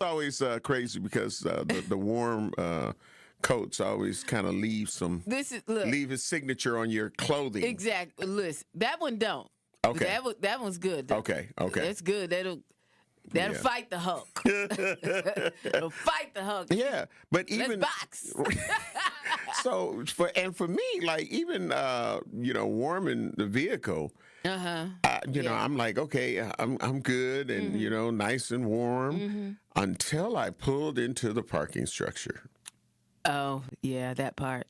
always crazy because the warm coats always kind of leave his signature on your clothing. Exactly. Listen, that one don't. Okay. That one's good. Though. Okay. That's good. That'll fight the Hulk. It'll fight the Hulk. Yeah, but even let's box. So for me, like even warming the vehicle. I'm like, okay, I'm good and nice and warm until I pulled into the parking structure. Oh yeah, that part.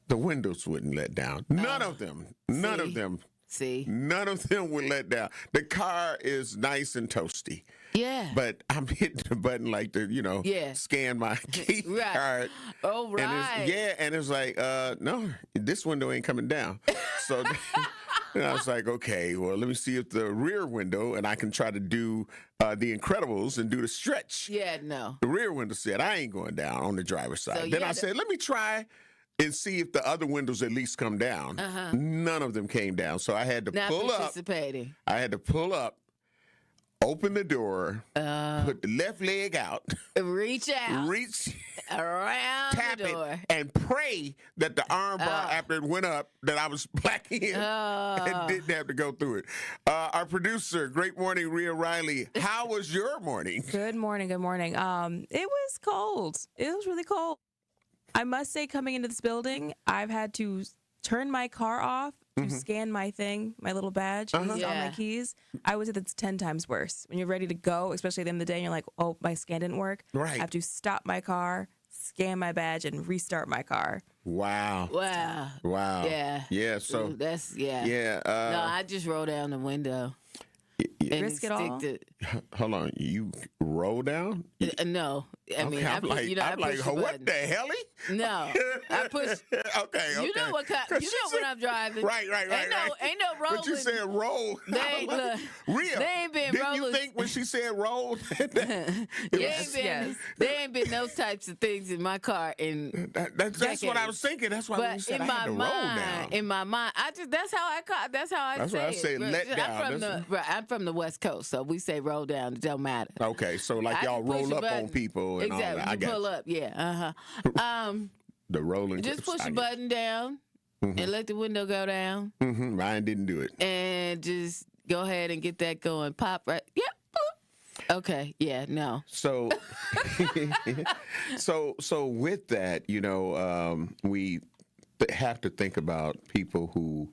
The windows wouldn't let down. None of them. None of them. See, none of them would let down. The car is nice and toasty. Yeah. But I'm hitting the button like to, scan my key card. Oh, right. And it's like, no, this window ain't coming down. So and I was like, okay, well, let me see if the rear window, and I can try to do The Incredibles and do the stretch. Yeah, no. The rear window said, I ain't going down on the driver's side. So, then I said, let me try and see if the other windows at least come down. None of them came down. So I had to pull up. I had to pull up, open the door, put the left leg out. Reach around tap the door. it, and pray that the arm bar, after it went up, that I was black in and didn't have to go through it. Our producer, great morning, Rhea Riley. How was your morning? Good morning. It was cold. It was really cold. I must say, coming into this building, I've had to turn my car off to scan my thing, my little badge, all my keys. I would say that's 10 times worse. When you're ready to go, especially at the end of the day, and you're like, oh, my scan didn't work. Right. I have to stop my car, scan my badge, and restart my car. Wow. Yeah. Yeah. So that's Yeah. No, I just roll down the window. And risk it all. Hold on, you roll down? No, I mean, I'm like, what the hell? No, I push. Okay. You know what kind? You know when I'm driving. Right. Ain't no rolling. But you said roll. They ain't been Didn't rolling. you think when she said roll? There ain't been those types of things in my car in that's what I was thinking. That's why when you said I had to roll down. In my mind, that's how I That's say why I say let down. I'm from the West Coast, so we say roll down. It don't matter. Okay, so like y'all roll up on people and all that. Exactly. You pull up, yeah. The rolling. Just push the button down and let the window go down. Ryan didn't do it. And just go ahead and get that going. Pop right. Yep. Boop. Okay. Yeah. No. So, so with that, we have to think about people who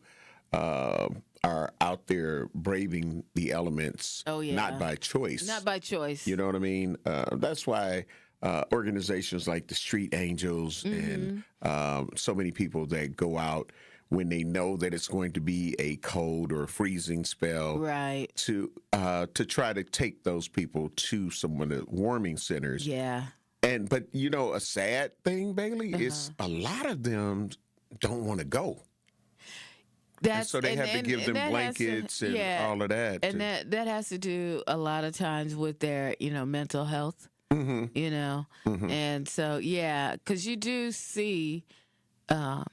are out there braving the elements, not by choice. Not by choice. You know what I mean? That's why organizations like the Street Angels and so many people that go out when they know that it's going to be a cold or freezing spell, right? To try to take those people to some of the warming centers. Yeah. But a sad thing, Bailey, is a lot of them don't want to go. So they have to give them blankets and all of that. And that has to do a lot of times with their, mental health, And so, because you do see a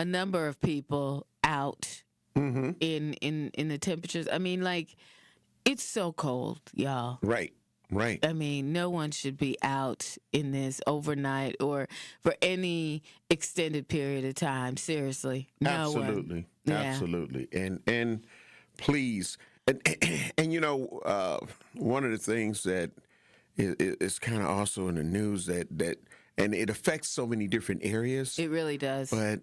number of people out in the temperatures. I mean, like, it's so cold, y'all. Right. I mean, no one should be out in this overnight or for any extended period of time. Seriously, no one. Absolutely. And please, and one of the things that is kind of also in the news that and it affects so many different areas. It really does. But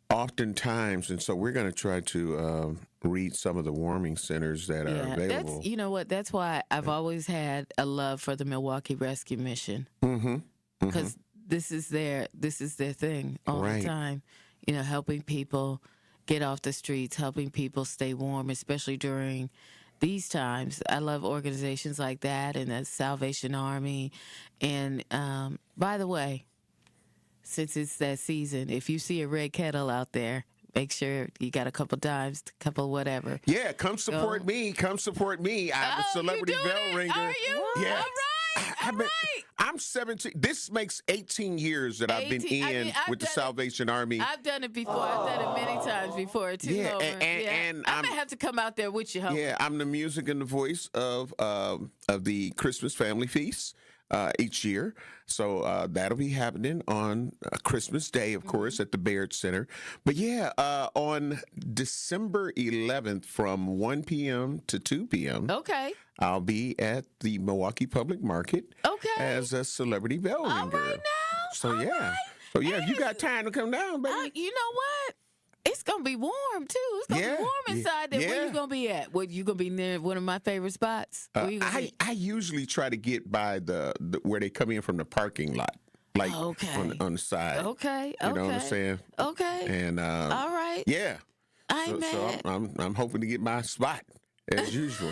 oftentimes, and so we're going to try to read some of the warming centers that are available. That's why I've always had a love for the Milwaukee Rescue Mission. Because this is their thing all the time. Helping people get off the streets, helping people stay warm, especially during these times. I love organizations like that and the Salvation Army. And by the way, since it's that season, if you see a red kettle out there, make sure you got a couple dimes, a couple whatever. Yeah, come support me. Come support me. I'm a celebrity bell ringer. Are you? Yeah. All right. I'm 17. This makes 18 years that I've been with the Salvation Army. I've done it before. I've done it many times before, too. Yeah, and I may have to come out there with you, homie. Yeah, I'm the music and the voice of the Christmas Family Feast. each year. So that'll be happening on Christmas Day, of course, at the Baird Center. But yeah, on December 11th from 1 p.m. to 2 p.m. Okay. I'll be at the Milwaukee Public Market as a celebrity bell ringer. All right now. So All yeah. right. So yeah, if you got time to come down, baby. You know what? It's gonna be warm too. It's gonna be warm inside there. Where you gonna be at? What, you gonna be near one of my favorite spots? I usually try to get by the where they come in from the parking lot, like on the side. Okay. You know what I'm saying? Okay. And all right. Yeah. I ain't mad. So I'm hoping to get my spot as usual.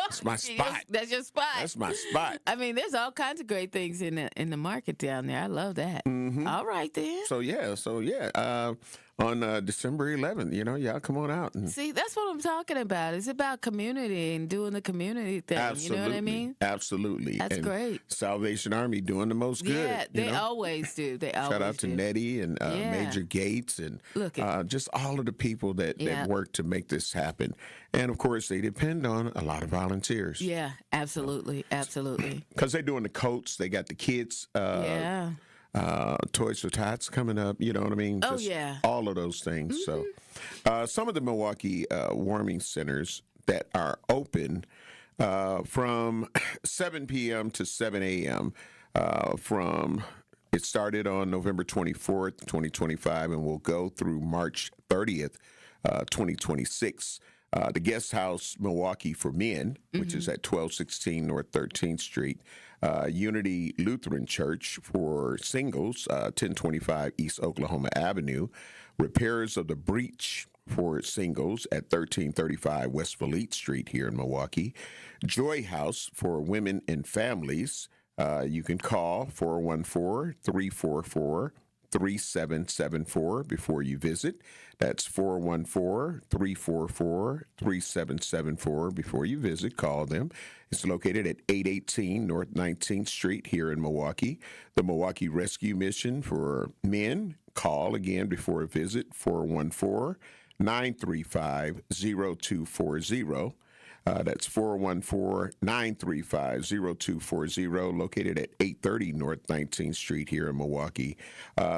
It's my spot. That's your spot. That's my spot. I mean, there's all kinds of great things in the market down there. I love that. Mm-hmm. All right then. So yeah. On December 11th, y'all come on out. And see, that's what I'm talking about. It's about community and doing the community thing. Absolutely. You know what I mean? Absolutely. That's great. Salvation Army doing the most good. Yeah, they always do. Shout out to Nettie and Major Gates and just all of the people that work to make this happen. And, of course, they depend on a lot of volunteers. Yeah, absolutely. Absolutely. Because they're doing the coats. They got the kids. Toys for Tots coming up, you know what I mean? Just all of those things. Mm-hmm. So some of the Milwaukee warming centers that are open from 7 p.m. to 7 a.m. It started on November 24th, 2025, and will go through March 30th, 2026. The Guest House Milwaukee for Men, which is at 1216 North 13th Street. Unity Lutheran Church for singles, 1025 East Oklahoma Avenue. Repairs of the Breach for singles at 1335 West Fleet Street here in Milwaukee. Joy House for women and families. You can call 414-344-3774 before you visit. That's 414-344-3774 before you visit. Call them. It's located at 818 North 19th Street here in Milwaukee. The Milwaukee Rescue Mission for Men. Call again before a visit, 414-935-0240. That's 414-935-0240, located at 830 North 19th Street here in Milwaukee.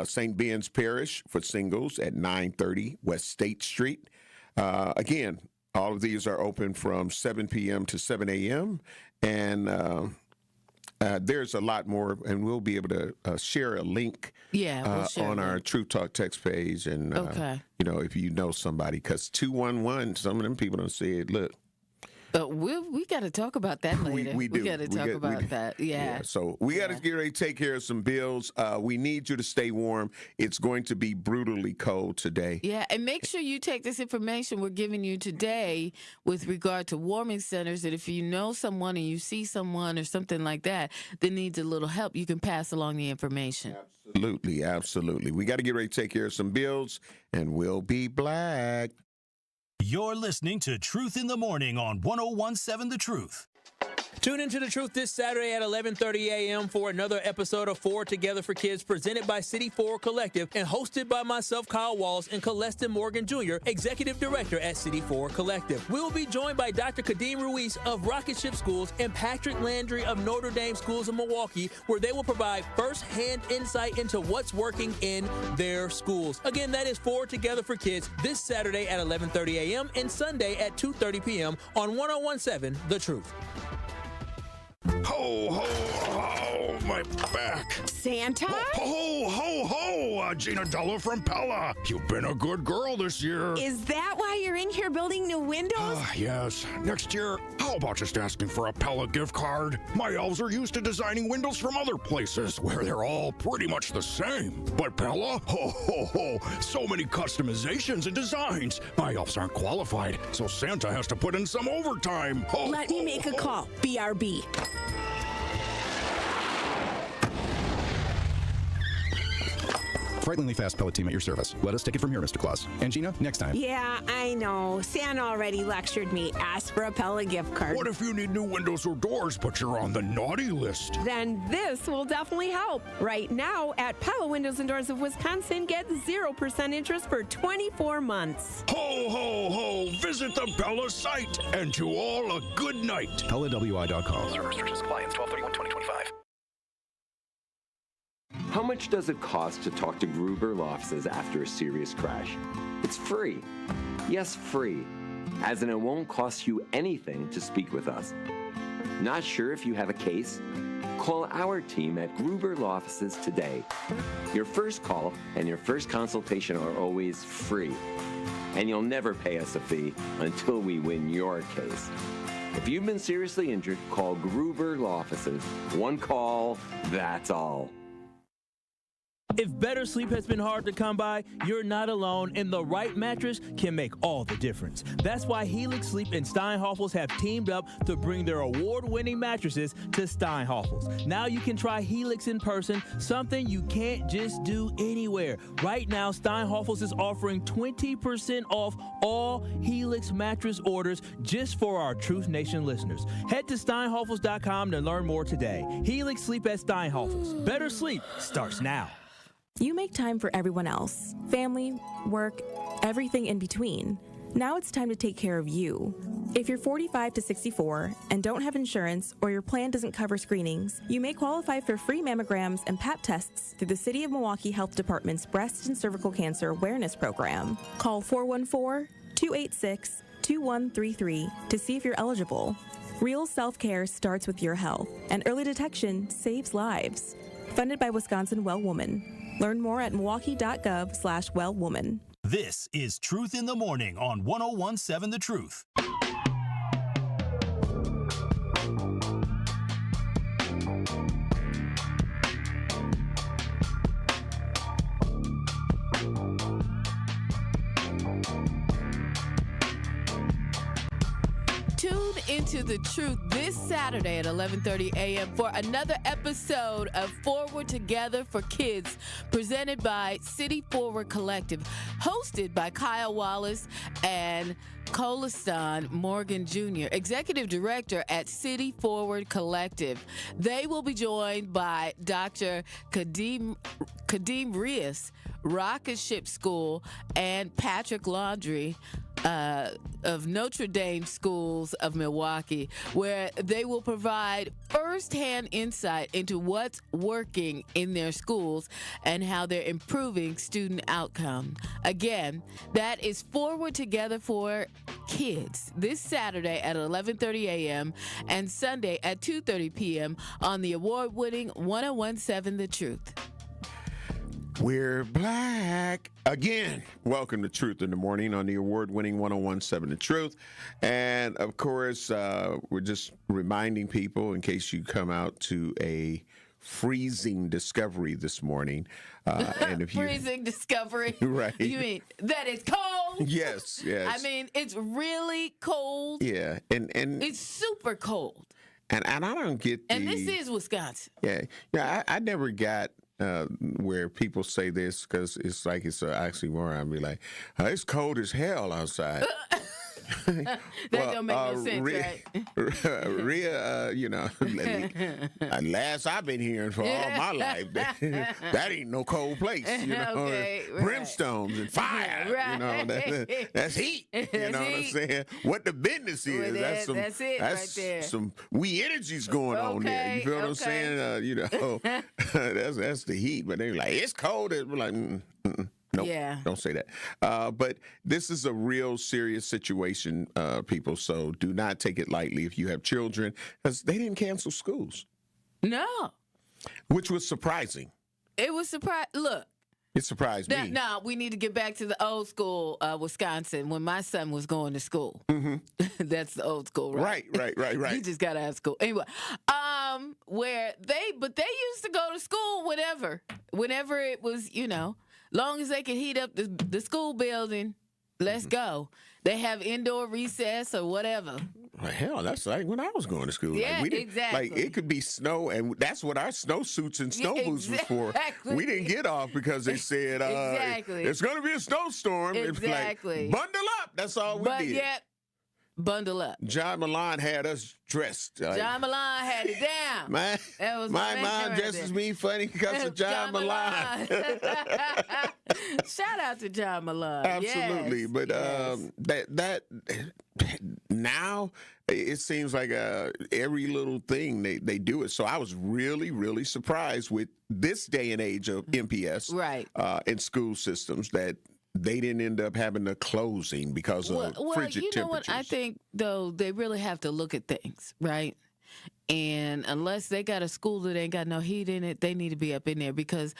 St. Ben's Parish for singles at 930 West State Street. Again, all of these are open from 7 p.m. to 7 a.m., and there's a lot more, and we'll be able to share a link on our True Talk text page. And, if you know somebody, because 211, some of them people don't say it, look. But we got to talk about that later. We do. We got to talk about that. Yeah. So we got to get ready to take care of some bills. We need you to stay warm. It's going to be brutally cold today. Yeah, and make sure you take this information we're giving you today with regard to warming centers. And if you know someone and you see someone or something like that that needs a little help, you can pass along the information. Absolutely, absolutely. We got to get ready to take care of some bills, and we'll be black. You're listening to Truth in the Morning on 101.7 The Truth. Tune into The Truth this Saturday at 11:30 a.m. for another episode of 4 Together for Kids, presented by City 4 Collective and hosted by myself, Kyle Walls, and Celeste Morgan Jr., Executive Director at City 4 Collective. We will be joined by Dr. Kadeem Ruiz of Rocket Ship Schools and Patrick Landry of Notre Dame Schools of Milwaukee, where they will provide first-hand insight into what's working in their schools. Again, that is 4 Together for Kids this Saturday at 11:30 a.m. and Sunday at 2:30 p.m. on 101.7 The Truth. Ho, ho, ho, my back. Santa? Ho, ho, ho, Gina Della from Pella. You've been a good girl this year. Is that why you're in here building new windows? Yes. Next year, how about just asking for a Pella gift card? My elves are used to designing windows from other places where they're all pretty much the same. But Pella? Ho, ho, ho. So many customizations and designs. My elves aren't qualified, so Santa has to put in some overtime. Ho, Let me make a call. BRB. Frighteningly fast pellet team at your service. Let us take it from here, Mr. Claus. And Gina, next time. Yeah, I know. Santa already lectured me. Ask for a Pella gift card. What if you need new windows or doors, but you're on the naughty list? Then this will definitely help. Right now, at Pella Windows and Doors of Wisconsin, get 0% interest for 24 months. Ho, ho, ho. Visit the Pella site. And to all, a good night. PellaWI.com. Restrictions apply. It's 12/31/2025. How much does it cost to talk to Gruber Law Offices after a serious crash? It's free. Yes, free. As in it won't cost you anything to speak with us. Not sure if you have a case? Call our team at Gruber Law Offices today. Your first call and your first consultation are always free. And you'll never pay us a fee until we win your case. If you've been seriously injured, call Gruber Law Offices. One call, that's all. If better sleep has been hard to come by, you're not alone, and the right mattress can make all the difference. That's why Helix Sleep and Steinhoffels have teamed up to bring their award-winning mattresses to Steinhoffels. Now you can try Helix in person, something you can't just do anywhere. Right now, Steinhoffels is offering 20% off all Helix mattress orders just for our Truth Nation listeners. Head to steinhoffels.com to learn more today. Helix Sleep at Steinhoffels. Better sleep starts now. You make time for everyone else. Family, work, everything in between. Now it's time to take care of you. If you're 45 to 64 and don't have insurance or your plan doesn't cover screenings, you may qualify for free mammograms and Pap tests through the City of Milwaukee Health Department's Breast and Cervical Cancer Awareness Program. Call 414-286-2133 to see if you're eligible. Real self-care starts with your health, and early detection saves lives. Funded by Wisconsin Well Woman. Learn more at milwaukee.gov/wellwoman. This is Truth in the Morning on 101.7 The Truth. Tune into The Truth this Saturday at 11:30 a.m. for another episode of Forward Together for Kids, presented by City Forward Collective, hosted by Kyle Wallace and Colistan Morgan Jr., Executive Director at City Forward Collective. They will be joined by Dr. Kadeem Rios, Rocket Ship School, and Patrick Laundrie of Notre Dame Schools of Milwaukee, where they will provide firsthand insight into what's working in their schools and how they're improving student outcome. Again, that is Forward Together for Kids this Saturday at 11:30 a.m. and Sunday at 2:30 p.m. on the award-winning 101.7 The Truth. We're black again. Welcome to Truth in the Morning on the award-winning 101.7 The Truth. And, of course, we're just reminding people, in case you come out to a freezing discovery this morning. And if freezing discovery? Right. You mean that it's cold? Yes, yes. I mean, it's really cold. Yeah. And it's super cold. And I don't get And this is Wisconsin. Yeah. I never got where people say this, because it's like it's an oxymoron. I'd be like, it's cold as hell outside. That don't make no sense, right? Rhea, last I've been hearing for all my life, that ain't no cold place. Okay, brimstones and fire. Right. That's heat. You know what I'm saying? What the business is. Well, that's it right there. Some wee energies going on there. You feel what I'm saying? That's the heat. But they're like, it's cold. We're like, nope, yeah. Don't say that. But this is a real serious situation, people. So do not take it lightly if you have children, because they didn't cancel schools. No. Which was surprising. It was surprising. Look. It surprised me. Now, we need to get back to the old school Wisconsin when my son was going to school. Mm-hmm. That's the old school, right? Right. You just got to have school. Anyway, where they used to go to school whenever it was, long as they could heat up the school building, let's go. They have indoor recess or whatever. Well, hell, that's like when I was going to school. Yeah, exactly. Like, it could be snow, and that's what our snowsuits and snow boots was for. We didn't get off because they said, exactly. It's going to be a snowstorm. Exactly. Like, bundle up. That's all we did. But yet, bundle up. John Milan had us dressed. John Milan had it down. My mom dresses me funny because of John Milan. Shout out to John Milan. Absolutely. Yes. But that now it seems like every little thing they do it. So I was really, really surprised with this day and age of MPS in school systems that they didn't end up having a closing because of frigid temperatures. You know what? I think, though, they really have to look at things, right? And unless they got a school that ain't got no heat in it, they need to be up in there because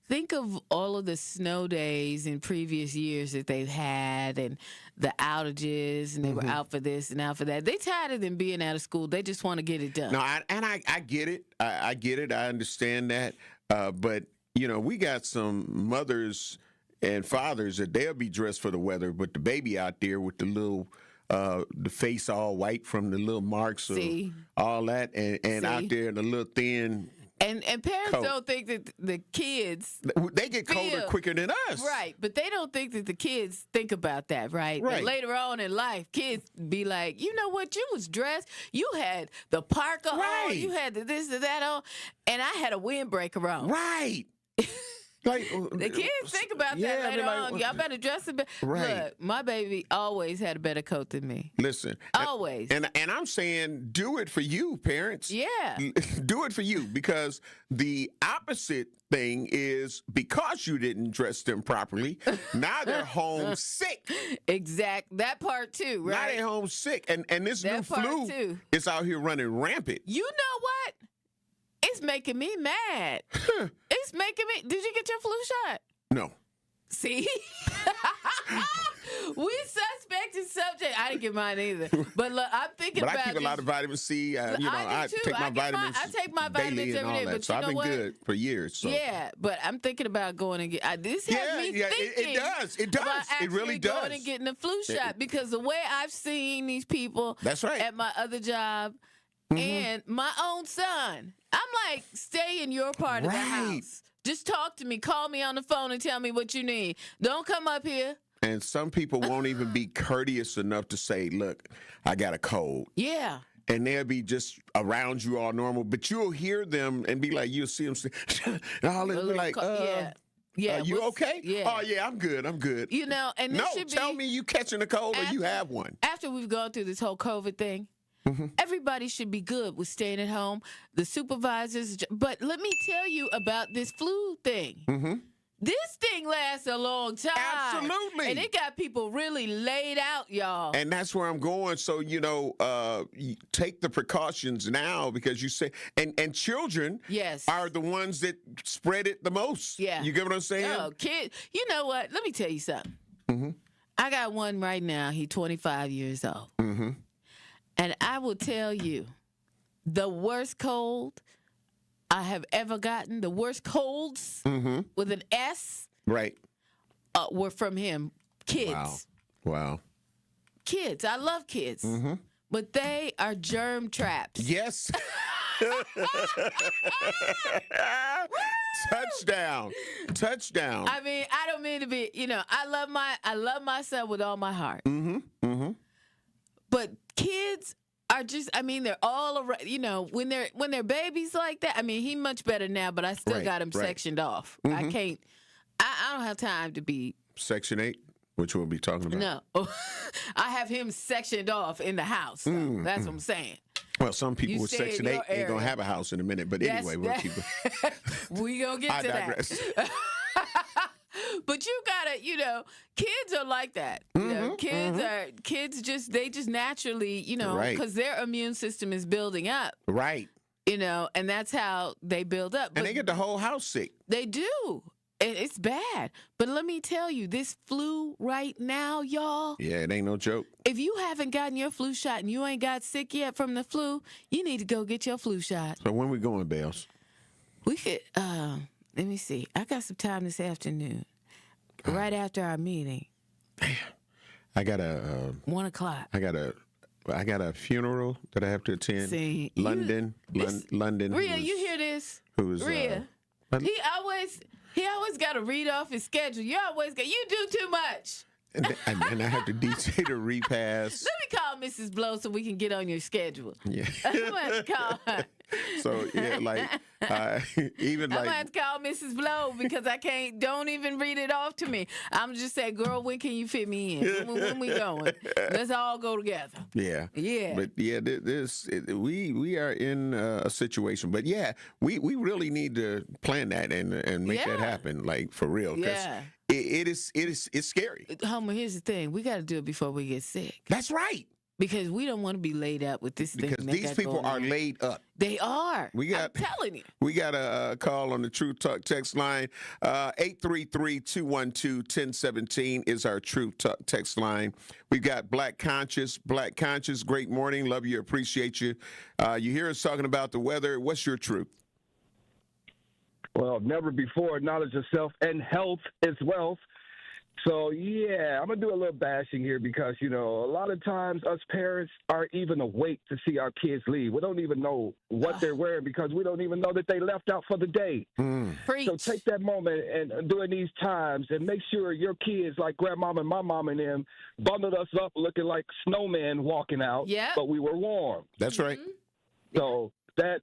think of all of the snow days in previous years that they've had and the outages and they were out for this and out for that. They tired of them being out of school. They just want to get it done. No, I get it. I get it. I understand that. But, we got some mothers and fathers that they'll be dressed for the weather, but the baby out there with the little the face all white from the little marks of all that and out there in the little thin and parents don't think that the kids they get colder quicker than us. Right, but they don't think that the kids think about that, right? But later on in life, kids be like, you know what, you was dressed, you had the parka on, you had the this or that on, and I had a windbreaker on. Right. Like, the kids think about that later on. Y'all better dress a bit. Right. Look, my baby always had a better coat than me. Listen. Always. And I'm saying do it for you, parents. Yeah. Do it for you because the opposite thing is because you didn't dress them properly, now they're home sick. Exact. That part too, right? Now they're home sick. And this new flu is out here running rampant. You know what? It's making me mad. It's making me. Did you get your flu shot? No. See? We suspected subject. I didn't get mine either. But look, I'm thinking about. But I keep a lot of vitamin C. I take my vitamins. I take my vitamins every day. But so I've been good for years. So. Yeah, but I'm thinking about going and get. This has me thinking. It does. It does. It really does. Going and getting a flu shot because the way I've seen these people. That's right. At my other job. And my own son. I'm like, stay in your part of the house. Just talk to me. Call me on the phone and tell me what you need. Don't come up here. And some people won't even be courteous enough to say, look, I got a cold. Yeah. And they'll be just around you all normal. But you'll hear them and be like, you'll see them say, and all this be like, you okay? Yeah. Oh, yeah, I'm good. I'm good. And this should be, tell me you catching a cold or you have one. After we've gone through this whole COVID thing, everybody should be good with staying at home. The supervisors, but let me tell you about this flu thing. This thing lasts a long time. Absolutely. And it got people really laid out, y'all. And that's where I'm going. So, you take the precautions now because you say, and children are the ones that spread it the most. Yeah. You get what I'm saying? No, kid, you know what? Let me tell you something. I got one right now. He's 25 years old. And I will tell you, the worst cold I have ever gotten, the worst colds with an S, were from him. Kids. Wow. Kids. I love kids. But they are germ traps. Yes. Touchdown. I mean, I don't mean to be, I love my son with all my heart. But kids are just, they're all around, when they're babies like that, he much better now, but I still got him sectioned off. I can't, I don't have time to be. Section 8? Which we'll be talking about? No. I have him sectioned off in the house. So that's what I'm saying. Well, some people with Section 8 ain't going to have a house in a minute, but anyway, we'll keep it. We going to get to digress. that. But you gotta, kids are like that. Kids they just naturally, because their immune system is building up. Right. And that's how they build up. And they get the whole house sick. They do. It's bad. But let me tell you, this flu right now, y'all. Yeah, it ain't no joke. If you haven't gotten your flu shot and you ain't got sick yet from the flu, you need to go get your flu shot. So when we going, Bells? We could, let me see. I got some time this afternoon. Right after our meeting. Man, I got a 1 o'clock. I got a funeral that I have to attend. See, London. Rhea, you hear this? Who's Rhea? He always got to read off his schedule. You do too much. And I have to DJ the repass. Let me call Mrs. Blow so we can get on your schedule. Yeah. I'm going to have to call her. So, yeah, like, even I'm like. going to have to call Mrs. Blow because don't even read it off to me. I'm just saying, girl, when can you fit me in? When we going? Let's all go together. Yeah. Yeah. But, yeah, we are in a situation. But, yeah, we really need to plan that and make that happen, like, for real. Yeah. It's scary. Homer, here's the thing. We got to do it before we get sick. That's right. Because we don't want to be laid up with this thing. Because these people are laid up. They are. I'm telling you. We got a call on the Truth Talk text line. 833-212-1017 is our Truth Talk text line. We've got Black Conscious. Black Conscious, great morning. Love you, appreciate you. You hear us talking about the weather. What's your truth? Well, never before acknowledge yourself, and health is wealth. So, yeah, I'm going to do a little bashing here because, a lot of times us parents aren't even awake to see our kids leave. We don't even know what they're wearing because we don't even know that they left out for the day. Preach. So take that moment and during these times and make sure your kids, like grandmama and my mom and them, bundled us up looking like snowmen walking out, but we were warm. That's right. So that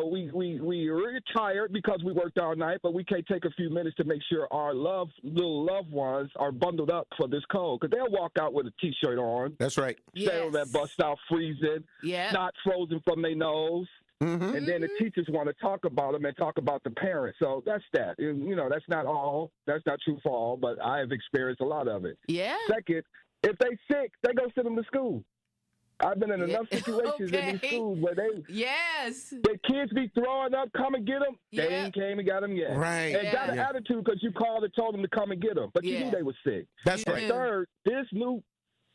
we were tired because we worked all night, but we can't take a few minutes to make sure our little loved ones are bundled up for this cold because they'll walk out with a T-shirt on. That's right. Stay on that bus stop freezing, not frozen from their nose. And then the teachers want to talk about them and talk about the parents. So that's that. That's not all. That's not true for all, but I have experienced a lot of it. Yeah. Second, if they sick, they go send them to school. I've been in enough situations in these schools where the kids be throwing up, come and get them. They ain't came and got them yet. Right. They got an attitude because you called and told them to come and get them, but you knew they were sick. That's right. Third, I'm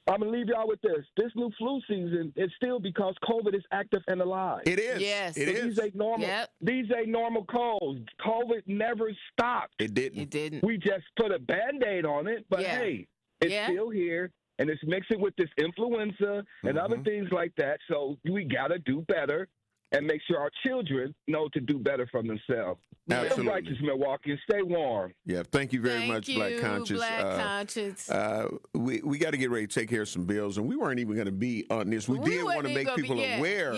going to leave y'all with this. This new flu season is still because COVID is active and alive. It is. Yes. It is. These ain't normal. These ain't normal colds. COVID never stopped. It didn't. It didn't. We just put a Band-Aid on it, but hey, it's still here. And it's mixing with this influenza and other things like that. So we got to do better and make sure our children know to do better for themselves. Absolutely. Live righteous, Milwaukee, and stay warm. Yeah, thank you very much, Black Conscious. Black Conscious. We got to get ready to take care of some bills, and we weren't even going to be on this. We did want to make people aware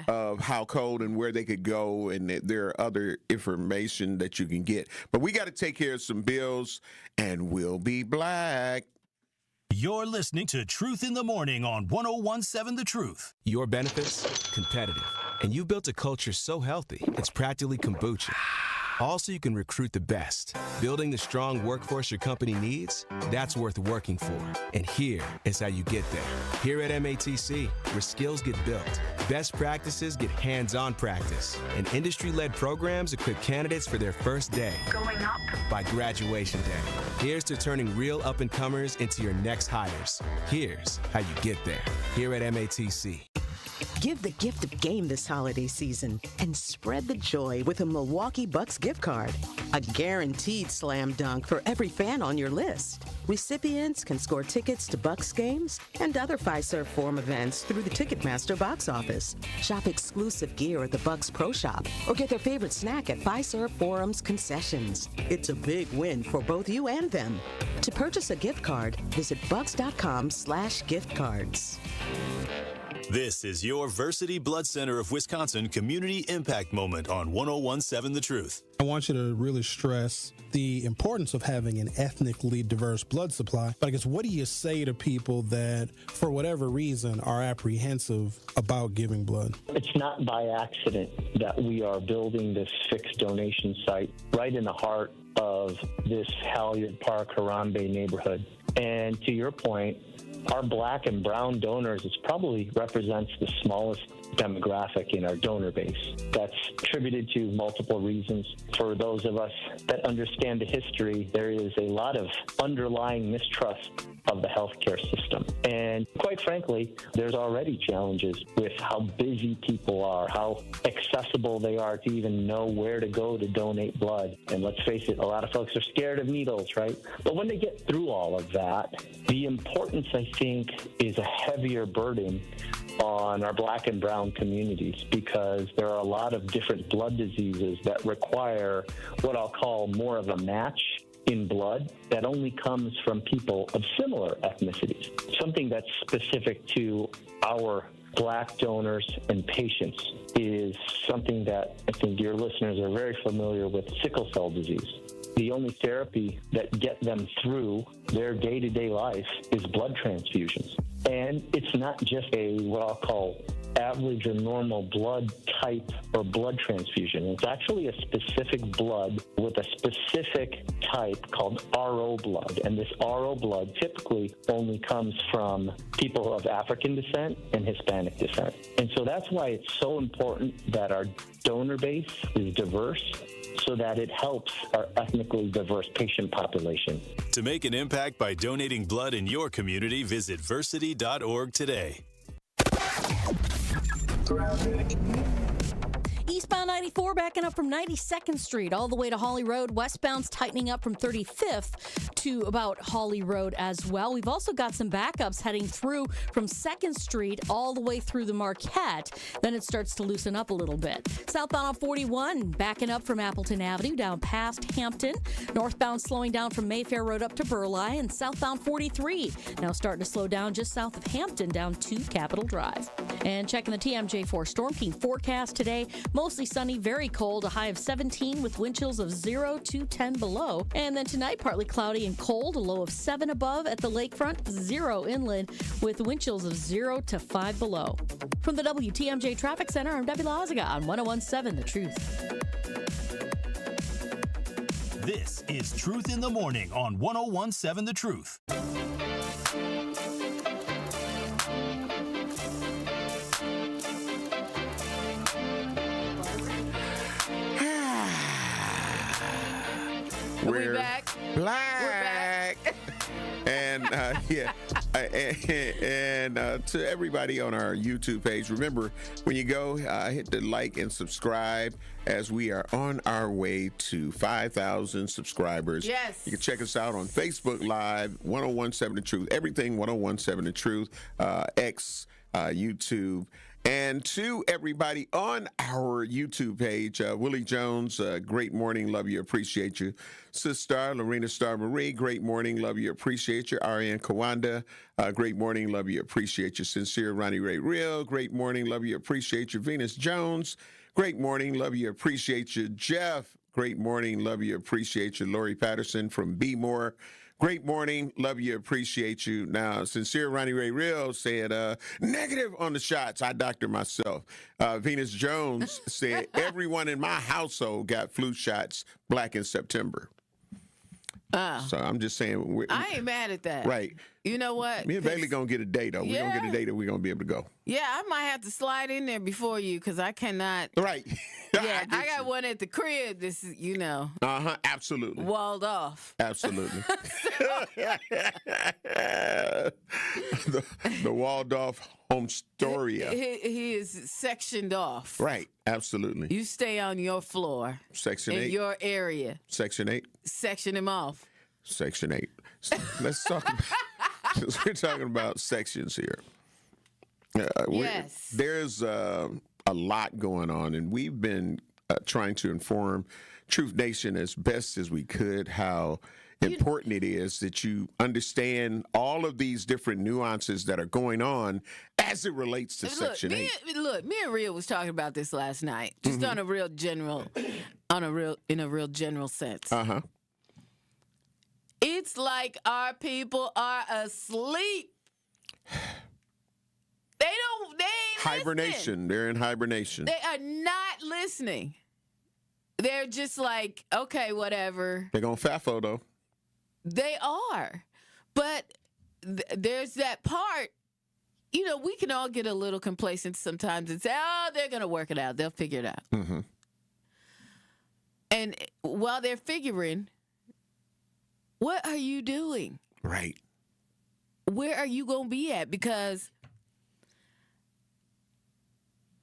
of how cold and where they could go, and that there are other information that you can get. But we got to take care of some bills, and we'll be black. You're listening to Truth in the Morning on 101.7 The Truth. Your benefits, competitive. And you built a culture so healthy, it's practically kombucha. Also, you can recruit the best. Building the strong workforce your company needs, that's worth working for. And here is how you get there. Here at MATC, where skills get built, best practices get hands-on practice, and industry-led programs equip candidates for their first day. Going up. By graduation day. Here's to turning real up-and-comers into your next hires. Here's how you get there. Here at MATC. Give the gift of game this holiday season and spread the joy with a Milwaukee Bucks gift card. A guaranteed slam dunk for every fan on your list. Recipients can score tickets to Bucks games and other Fiserv Forum events through the Ticketmaster box office. Shop exclusive gear at the Bucks Pro Shop or get their favorite snack at Fiserv Forum's concessions. It's a big win for both you and them. To purchase a gift card, visit bucks.com/giftcards. This is your Versity Blood Center of Wisconsin Community Impact Moment on 101.7 The Truth. I want you to really stress the importance of having an ethnically diverse blood supply. But I guess, what do you say to people that, for whatever reason, are apprehensive about giving blood? It's not by accident that we are building this fixed donation site right in the heart of this Halyard Park, Harambe neighborhood. And to your point, our black and brown donors, it probably represents the smallest demographic in our donor base. That's attributed to multiple reasons. For those of us that understand the history, there is a lot of underlying mistrust of the healthcare system. And quite frankly, there's already challenges with how busy people are, how accessible they are to even know where to go to donate blood. And let's face it, a lot of folks are scared of needles, right? But when they get through all of that, the importance, I think, is a heavier burden on our black and brown communities, because there are a lot of different blood diseases that require what I'll call more of a match in blood that only comes from people of similar ethnicities, something that's specific to our Black donors and patients is something that I think your listeners are very familiar with, sickle cell disease. The only therapy that get them through their day-to-day life is blood transfusions. And it's not just what I'll call average or normal blood type or blood transfusion. It's actually a specific blood with a specific type called RO blood. And this RO blood typically only comes from people of African descent and Hispanic descent. And so that's why it's so important that our donor base is diverse, so that it helps our ethnically diverse patient population. To make an impact by donating blood in your community, visit versity.org today. Eastbound 94 backing up from 92nd Street all the way to Hawley Road. Westbound's tightening up from 35th to about Hawley Road as well. We've also got some backups heading through from 2nd Street all the way through the Marquette. Then it starts to loosen up a little bit. Southbound on 41 backing up from Appleton Avenue down past Hampton. Northbound slowing down from Mayfair Road up to Burleigh. And southbound 43 now starting to slow down just south of Hampton down to Capitol Drive. And checking the TMJ4 Storm King forecast today. Mostly sunny, very cold, a high of 17 with wind chills of 0 to 10 below. And then tonight, partly cloudy and cold, a low of 7 above at the lakefront, 0 inland with wind chills of 0 to 5 below. From the WTMJ Traffic Center, I'm Debbie Lazaga on 101.7 The Truth. This is Truth in the Morning on 101.7 The Truth. We're back. Black. And to everybody on our YouTube page, remember when you go, hit the like and subscribe as we are on our way to 5,000 subscribers. Yes. You can check us out on Facebook Live, 101.7 The Truth, everything 101.7 The Truth, X, YouTube. And to everybody on our YouTube page, Willie Jones, great morning, love you, appreciate you. Sister Lorena Star Marie, great morning, love you, appreciate you. Ariane Kawanda, great morning, love you, appreciate you. Sincere Ronnie Ray Real, great morning, love you, appreciate you. Venus Jones, great morning, love you, appreciate you. Jeff, great morning, love you, appreciate you. Lori Patterson from Be More. Great morning. Love you. Appreciate you. Now, Sincere Ronnie Ray Real said, negative on the shots. I doctor myself. Venus Jones said, everyone in my household got flu shots Black in September. So I'm just saying. I ain't mad at that. Right. You know what? Me and Bailey going to get a day, though. We're going to get a day that we're going to be able to go. Yeah, I might have to slide in there before you because I cannot. Right. Yeah, I got one at the crib. This is, Absolutely. Walled off. Absolutely. the walled off home storia. He is sectioned off. Right. Absolutely. You stay on your floor. Section 8. In your area. Section 8. Section him off. Section 8. Let's talk about, since we're talking about sections here. Yes. There's a lot going on, and we've been trying to inform Truth Nation as best as we could how important it is that you understand all of these different nuances that are going on as it relates to Section 8. Me and Rhea was talking about this last night, just on a real general, in a real general sense. It's like our people are asleep. They ain't hibernation. Listening. They're in hibernation. They are not listening. They're just like, okay, whatever. They're going to FAFO, though. They are. But there's that part, we can all get a little complacent sometimes and say, oh, they're going to work it out. They'll figure it out. And while they're figuring, what are you doing? Right. Where are you going to be at? Because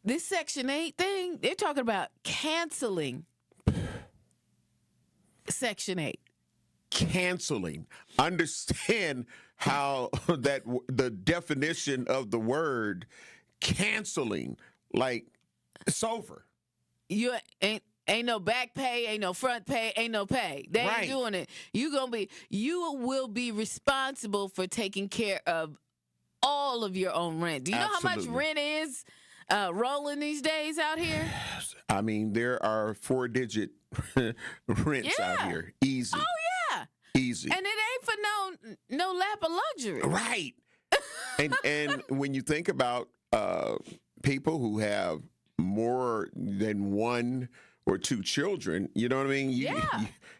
this Section 8 thing, they're talking about canceling Section 8. Canceling. Understand how the definition of the word canceling, like, it's over. You ain't Ain't no back pay, ain't no front pay, ain't no pay. They ain't doing it. You will be responsible for taking care of all of your own rent. Do you know how much rent is rolling these days out here? I mean, there are 4-digit rents out here. Easy. Oh yeah. Easy. And it ain't for no lap of luxury. Right. and when you think about people who have more than 1 or 2 children, you know what I mean?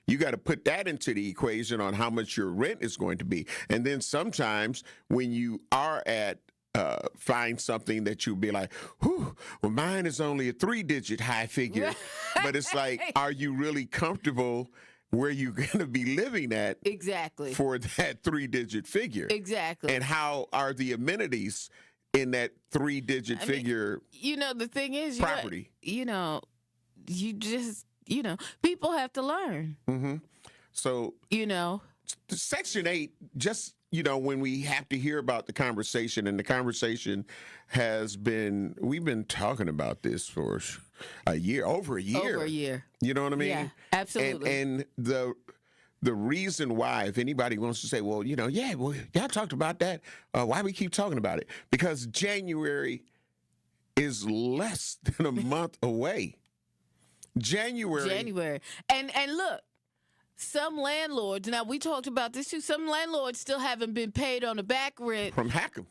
You got to put that into the equation on how much your rent is going to be. And then sometimes when you are at find something that you'll be like, whew, well, mine is only a 3-digit high figure. But it's like, are you really comfortable where you're going to be living at exactly for that 3-digit figure? Exactly. And how are the amenities in that 3-digit figure? You know, the thing is, property. You just, people have to learn. Mm-hmm. So, Section 8, just, when we have to hear about the conversation, and the conversation we've been talking about this for over a year. Over a year. You know what I mean? Yeah, absolutely. And the reason why, if anybody wants to say, well, y'all talked about that. Why we keep talking about it? Because January is less than a month away. January. And look, some landlords, now we talked about this too, some landlords still haven't been paid on the back rent. From Hackham.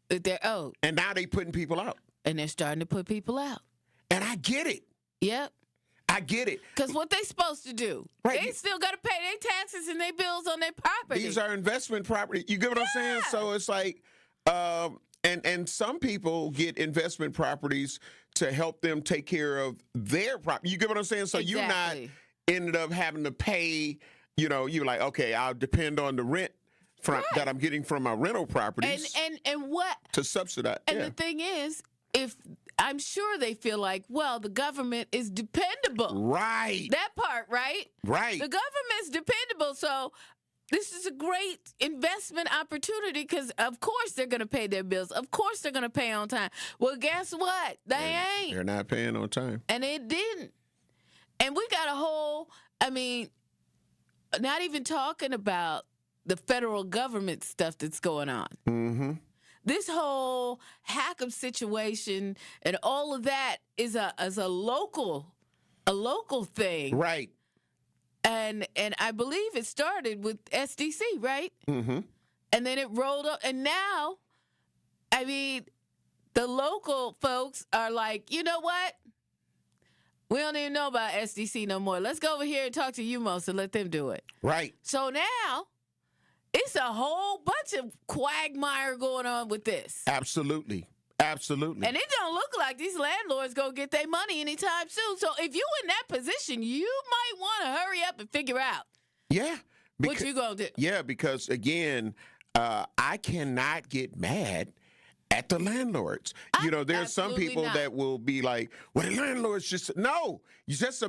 That they're owed. And now they putting people out. And they're starting to put people out. And I get it. Yep. I get it. Because what they supposed to do? Right. They still got to pay their taxes and their bills on their property. These are investment property. You get what I'm saying? So it's like, and some people get investment properties to help them take care of their property. You get what I'm saying? So you're not ended up having to pay, you're like, okay, I'll depend on the rent that I'm getting from my rental properties. And what? To subsidize. And the thing is, if I'm sure they feel like, well, the government is dependable. Right. That part, right? Right. The government's dependable, so this is a great investment opportunity because, of course, they're going to pay their bills. Of course, they're going to pay on time. Well, guess what? They ain't. They're not paying on time. And it didn't. And we got not even talking about the federal government stuff that's going on. Mm-hmm. This whole Hackham situation and all of that is a local thing. Right. And I believe it started with SDC, right? Mm-hmm. And then it rolled up. And now, the local folks are like, you know what? We don't even know about SDC no more. Let's go over here and talk to UMOS and let them do it. Right. So now, it's a whole bunch of quagmire going on with this. Absolutely. Absolutely. And it don't look like these landlords go get their money anytime soon. So if you in that position, you might want to hurry up and figure out. Yeah. What you gonna do? Yeah, because again, I cannot get mad at the landlords. There's some people that will be like, well, the landlords just, no, you just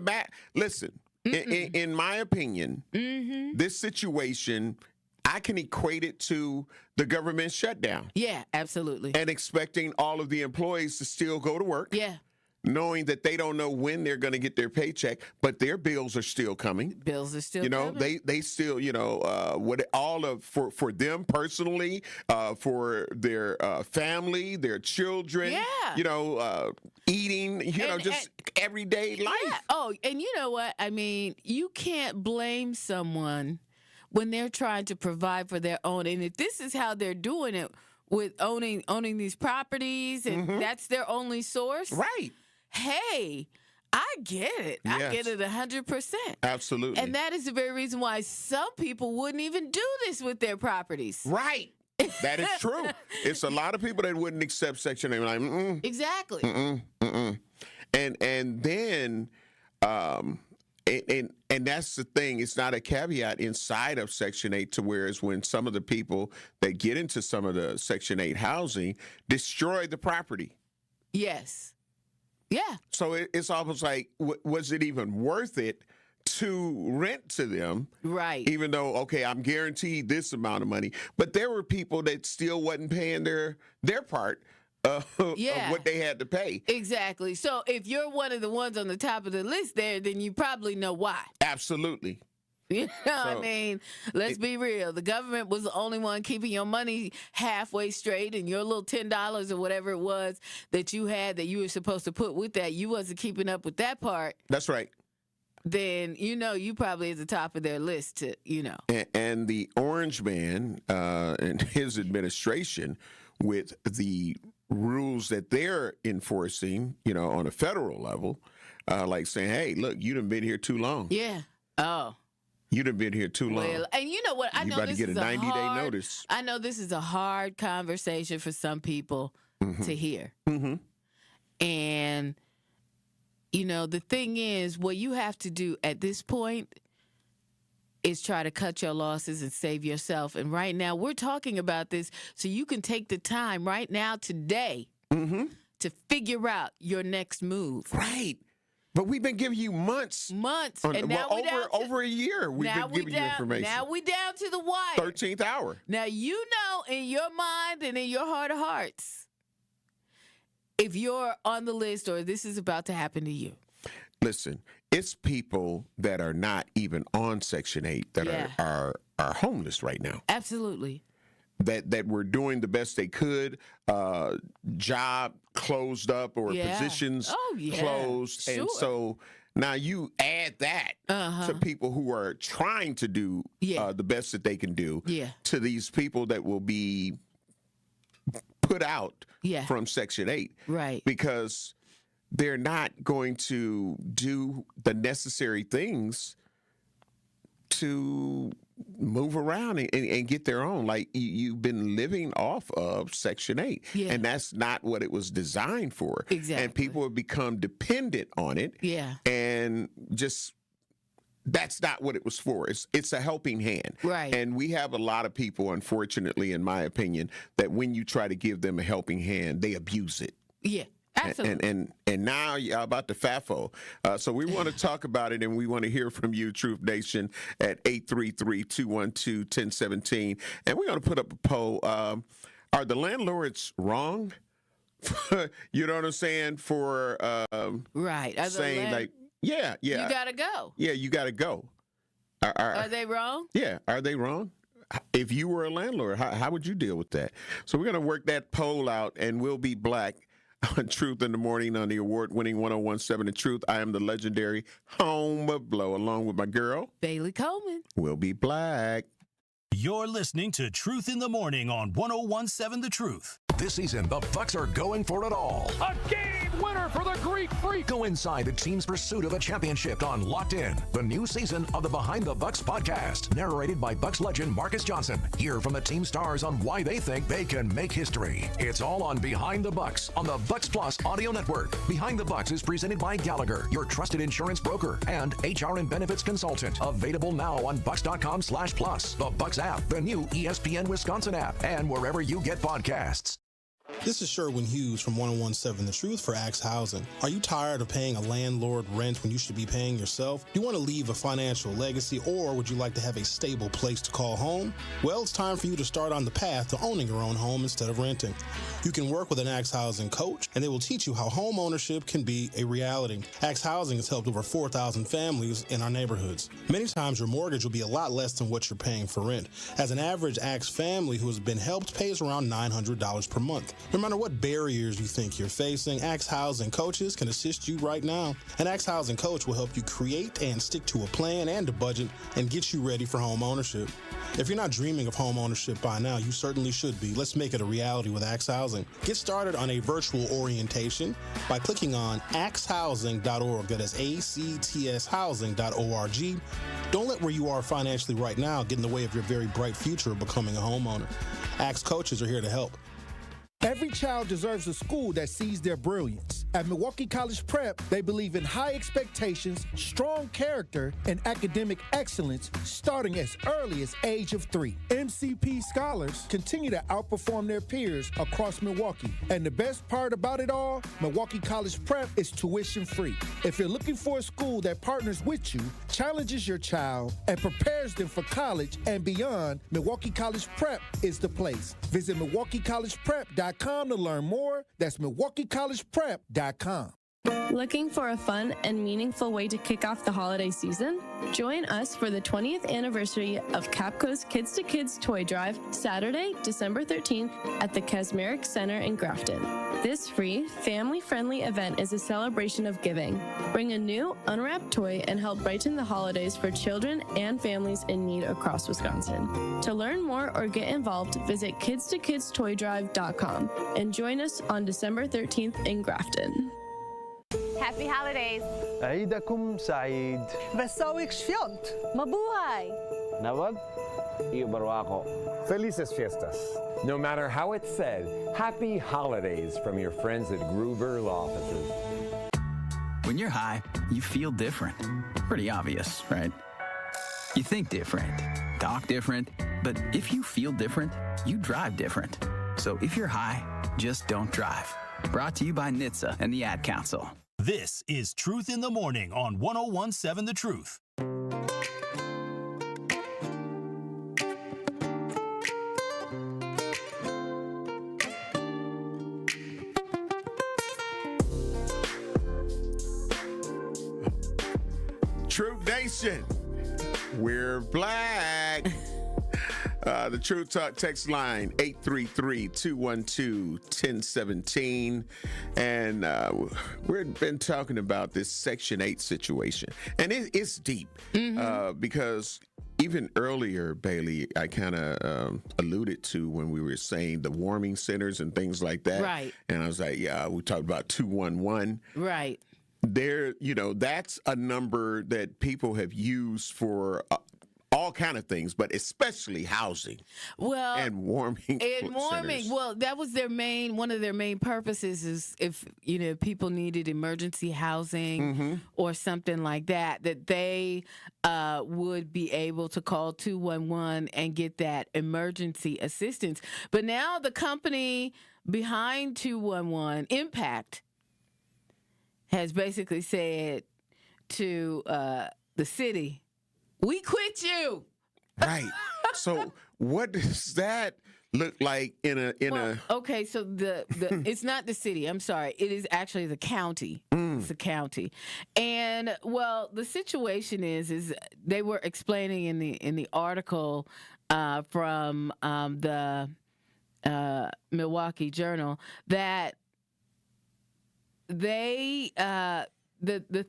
listen, in my opinion, this situation, I can equate it to the government shutdown. Yeah, absolutely. And expecting all of the employees to still go to work. Yeah. Knowing that they don't know when they're going to get their paycheck, but their bills are still coming. Bills are still coming. They still, for them personally, for their family, their children, eating, just everyday life. Yeah. Oh, and you know what? You can't blame someone when they're trying to provide for their own. And if this is how they're doing it with owning these properties and that's their only source. Right. Hey, I get it. Yes. I get it 100%. Absolutely. And that is the very reason why some people wouldn't even do this with their properties. Right. That is true. It's a lot of people that wouldn't accept Section 8. Like, Exactly. And then, and that's the thing. It's not a caveat inside of Section 8 to whereas when some of the people that get into some of the Section 8 housing destroy the property. Yes. Yeah. So it's almost like, was it even worth it to rent to them? Right. Even though, okay, I'm guaranteed this amount of money. But there were people that still wasn't paying their part of what they had to pay. Exactly. So if you're one of the ones on the top of the list there, then you probably know why. Absolutely. You know, I mean, let's be real. The government was the only one keeping your money halfway straight, and your little $10 or whatever it was that you had that you were supposed to put with that, you wasn't keeping up with that part. That's right. Then, you probably at the top of their list to, And the Orange Man and his administration with the rules that they're enforcing, on a federal level, like saying, hey, look, you done been here too long. Yeah. Oh. You done been here too long. Well, and you know what? I know this is a 90-day notice. I know this is a hard conversation for some people to hear. Mm-hmm. And, the thing is, what you have to do at this point is try to cut your losses and save yourself. And right now, we're talking about this so you can take the time right now today to figure out your next move. Right. But we've been giving you months. And now over a year, we've been giving you information. Now we down to the wire. 13th hour. Now, in your mind and in your heart of hearts, if you're on the list or this is about to happen to you. Listen, it's people that are not even on Section 8 that are homeless right now. Absolutely. That were doing the best they could, job closed up or positions closed. Sure. And so now you add that to people who are trying to do the best that they can do to these people that will be put out from Section 8. Right. Because they're not going to do the necessary things to move around and get their own. Like you've been living off of Section 8, and that's not what it was designed for. Exactly. And people have become dependent on it. Yeah. And just that's not what it was for. It's a helping hand. Right. And we have a lot of people, unfortunately, in my opinion, that when you try to give them a helping hand, they abuse it. Yeah. Absolutely. And now y'all about to FAFO. So we want to talk about it, and we want to hear from you, Truth Nation, at 833-212-1017. And we're going to put up a poll. Are the landlords wrong? You know what I'm saying? For right. saying you got to go. Yeah, you got to go. Are they wrong? Yeah. Are they wrong? If you were a landlord, how would you deal with that? So we're going to work that poll out, and we'll be black on Truth in the Morning on the award-winning 101.7 The Truth. I am the legendary Home of Blow, along with my girl, Bailey Coleman. We'll be black. You're listening to Truth in the Morning on 101.7 The Truth. This season, the Bucks are going for it all. A game winner for the Greek Freak. Go inside the team's pursuit of a championship on Locked In, the new season of the Behind the Bucks podcast, narrated by Bucks legend Marcus Johnson. Hear from the team stars on why they think they can make history. It's all on Behind the Bucks on the Bucks Plus audio network. Behind the Bucks is presented by Gallagher, your trusted insurance broker, and HR and benefits consultant. Available now on bucks.com/plus, the Bucks app, the new ESPN Wisconsin app, and wherever you get podcasts. This is Sherwin Hughes from 101.7 The Truth for Axe Housing. Are you tired of paying a landlord rent when you should be paying yourself? Do you want to leave a financial legacy, or would you like to have a stable place to call home? Well, it's time for you to start on the path to owning your own home instead of renting. You can work with an Axe Housing coach, and they will teach you how home ownership can be a reality. Axe Housing has helped over 4,000 families in our neighborhoods. Many times your mortgage will be a lot less than what you're paying for rent. As an average Axe family who has been helped pays around $900 per month. No matter what barriers you think you're facing, Axe Housing coaches can assist you right now. An Axe Housing coach will help you create and stick to a plan and a budget and get you ready for home ownership. If you're not dreaming of home ownership by now, you certainly should be. Let's make it a reality with Axe Housing. Get started on a virtual orientation by clicking on axehousing.org. That is ACTS housing.org. Don't let where you are financially right now get in the way of your very bright future of becoming a homeowner. Axe coaches are here to help. Every child deserves a school that sees their brilliance. At Milwaukee College Prep, they believe in high expectations, strong character, and academic excellence starting as early as age of 3. MCP scholars continue to outperform their peers across Milwaukee. And the best part about it all, Milwaukee College Prep is tuition free. If you're looking for a school that partners with you, challenges your child, and prepares them for college and beyond, Milwaukee College Prep is the place. Visit MilwaukeeCollegePrep.com MilwaukeeCollegePrep.com to learn more. That's MilwaukeeCollegePrep.com. Looking for a fun and meaningful way to kick off the holiday season? Join us for the 20th anniversary of Capco's Kids to Kids Toy Drive, Saturday, December 13th at the Kasmeric Center in Grafton. This free, family-friendly event is a celebration of giving. Bring a new, unwrapped toy and help brighten the holidays for children and families in need across Wisconsin. To learn more or get involved, visit kidstokidstoydrive.com and join us on December 13th in Grafton. Happy holidays! عيدكم سعيد. Wesołych świąt! Mabuhay! Nawag? Iyo barwako. Felices fiestas. No matter how it's said, happy holidays from your friends at Gruber Law Offices. When you're high, you feel different. Pretty obvious, right? You think different, talk different, but if you feel different, you drive different. So if you're high, just don't drive. Brought to you by NHTSA and the Ad Council. This is Truth in the Morning on 101.7 The Truth. Truth Nation, we're black. The Truth Talk text line, 833-212-1017. And we've been talking about this Section 8 situation. And it's deep because even earlier, Bailey, I kind of alluded to when we were saying the warming centers and things like that. Right. And I was like, yeah, we talked about 211. Right. There, that's a number that people have used for all kind of things, but especially housing. Well, and warming. Centers. Well, that was one of their main purposes is if, people needed emergency housing or something like that they would be able to call 211 and get that emergency assistance. But now the company behind 211, Impact, has basically said to the city, we quit you. Right. So what does that look like in a Okay, so the it's not the city. I'm sorry. It is actually the county. It's the county. And the situation is they were explaining in the article from the Milwaukee Journal that they the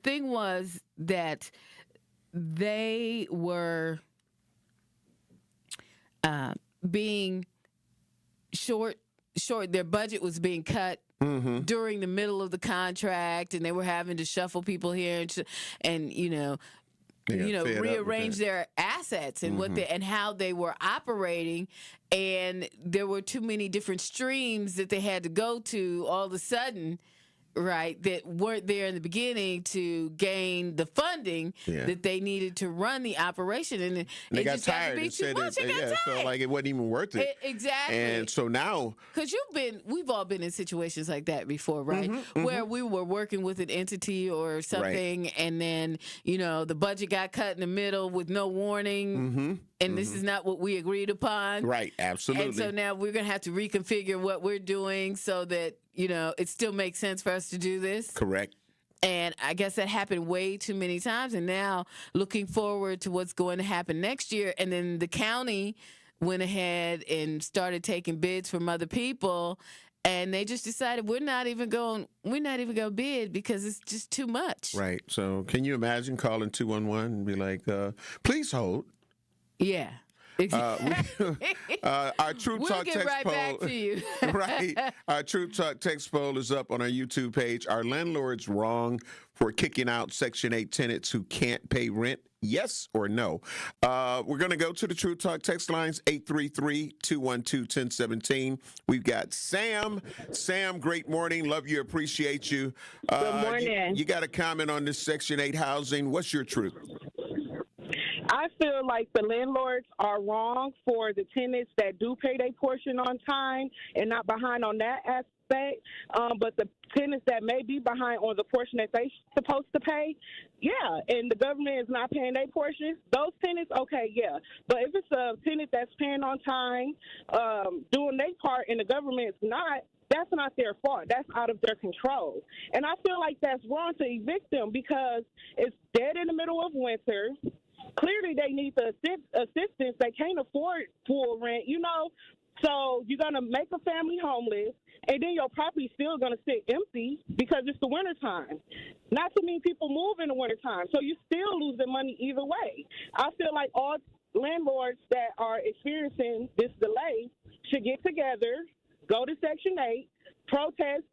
thing was that they were being short. Their budget was being cut during the middle of the contract, and they were having to shuffle people here and rearrange their assets and and how they were operating. And there were too many different streams that they had to go to all of a sudden. Right, that weren't there in the beginning to gain the funding that they needed to run the operation, and they got tired and said it felt like it wasn't even worth it. Exactly. And so now, because we've all been in situations like that before, right? Where we were working with an entity or something, and then the budget got cut in the middle with no warning, and this is not what we agreed upon. Right, absolutely. And so now we're gonna have to reconfigure what we're doing so that it still makes sense for us to do this. Correct. And I guess that happened way too many times. And now looking forward to what's going to happen next year. And then the county went ahead and started taking bids from other people. And they just decided we're not even going to bid because it's just too much. Right. So can you imagine calling 211 and be like, please hold? Yeah. Our Truth Talk text right poll, back to you. Right. Our Truth Talk text poll is up on our YouTube page. Are landlords wrong for kicking out Section 8 tenants who can't pay rent? Yes or no? We're going to go to the Truth Talk text lines, 833-212-1017. We've got Sam. Sam, great morning. Love you. Appreciate you. Good morning. You got a comment on this Section 8 housing. What's your truth? I feel like the landlords are wrong for the tenants that do pay their portion on time and not behind on that aspect. But the tenants that may be behind on the portion that they're supposed to pay, yeah, and the government is not paying their portion, those tenants, okay, yeah. But if it's a tenant that's paying on time, doing their part, and the government is not, that's not their fault. That's out of their control. And I feel like that's wrong to evict them because it's dead in the middle of winter. Clearly, they need the assistance. They can't afford full rent, So you're going to make a family homeless, and then your property's still going to sit empty because it's the wintertime. Not too many people move in the wintertime, so you're still losing money either way. I feel like all landlords that are experiencing this delay should get together, go to Section 8, protest,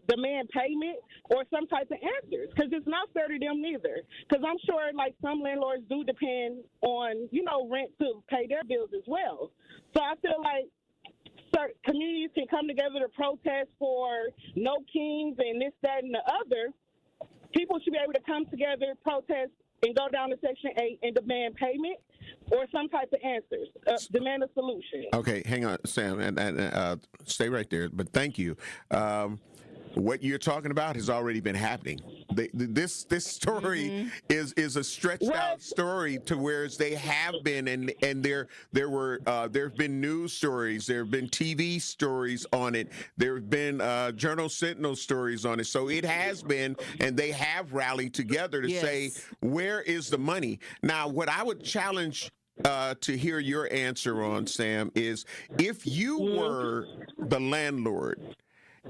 demand payment, or some type of answers, because it's not fair to them neither. Because I'm sure, like, some landlords do depend on, rent to pay their bills as well. So I feel like certain communities can come together to protest for no kings and this, that, and the other. People should be able to come together, protest, and go down to Section 8 and demand payment or some type of answers, demand a solution. Okay, hang on, Sam, and stay right there. But thank you. What you're talking about has already been happening. This story is a stretched out story to where they have been, and there have been news stories, there have been TV stories on it, there have been Journal Sentinel stories on it. So it has been, and they have rallied together to say, where is the money? Now, what I would challenge to hear your answer on, Sam, is if you were the landlord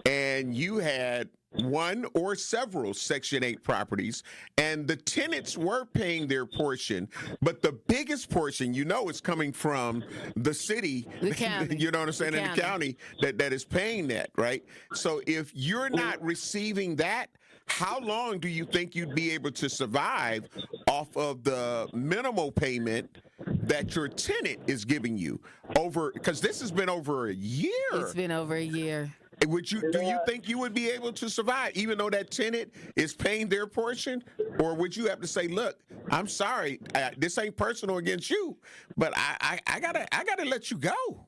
and you had one or several Section 8 properties, and the tenants were paying their portion, but the biggest portion, is coming from the city, the county. You know what I'm saying, in the county that is paying that, right? So if you're not receiving that, how long do you think you'd be able to survive off of the minimal payment that your tenant is giving you? Because this has been over a year. It's been over a year. Do you think you would be able to survive, even though that tenant is paying their portion? Or would you have to say, look, I'm sorry, this ain't personal against you, but I gotta let you go?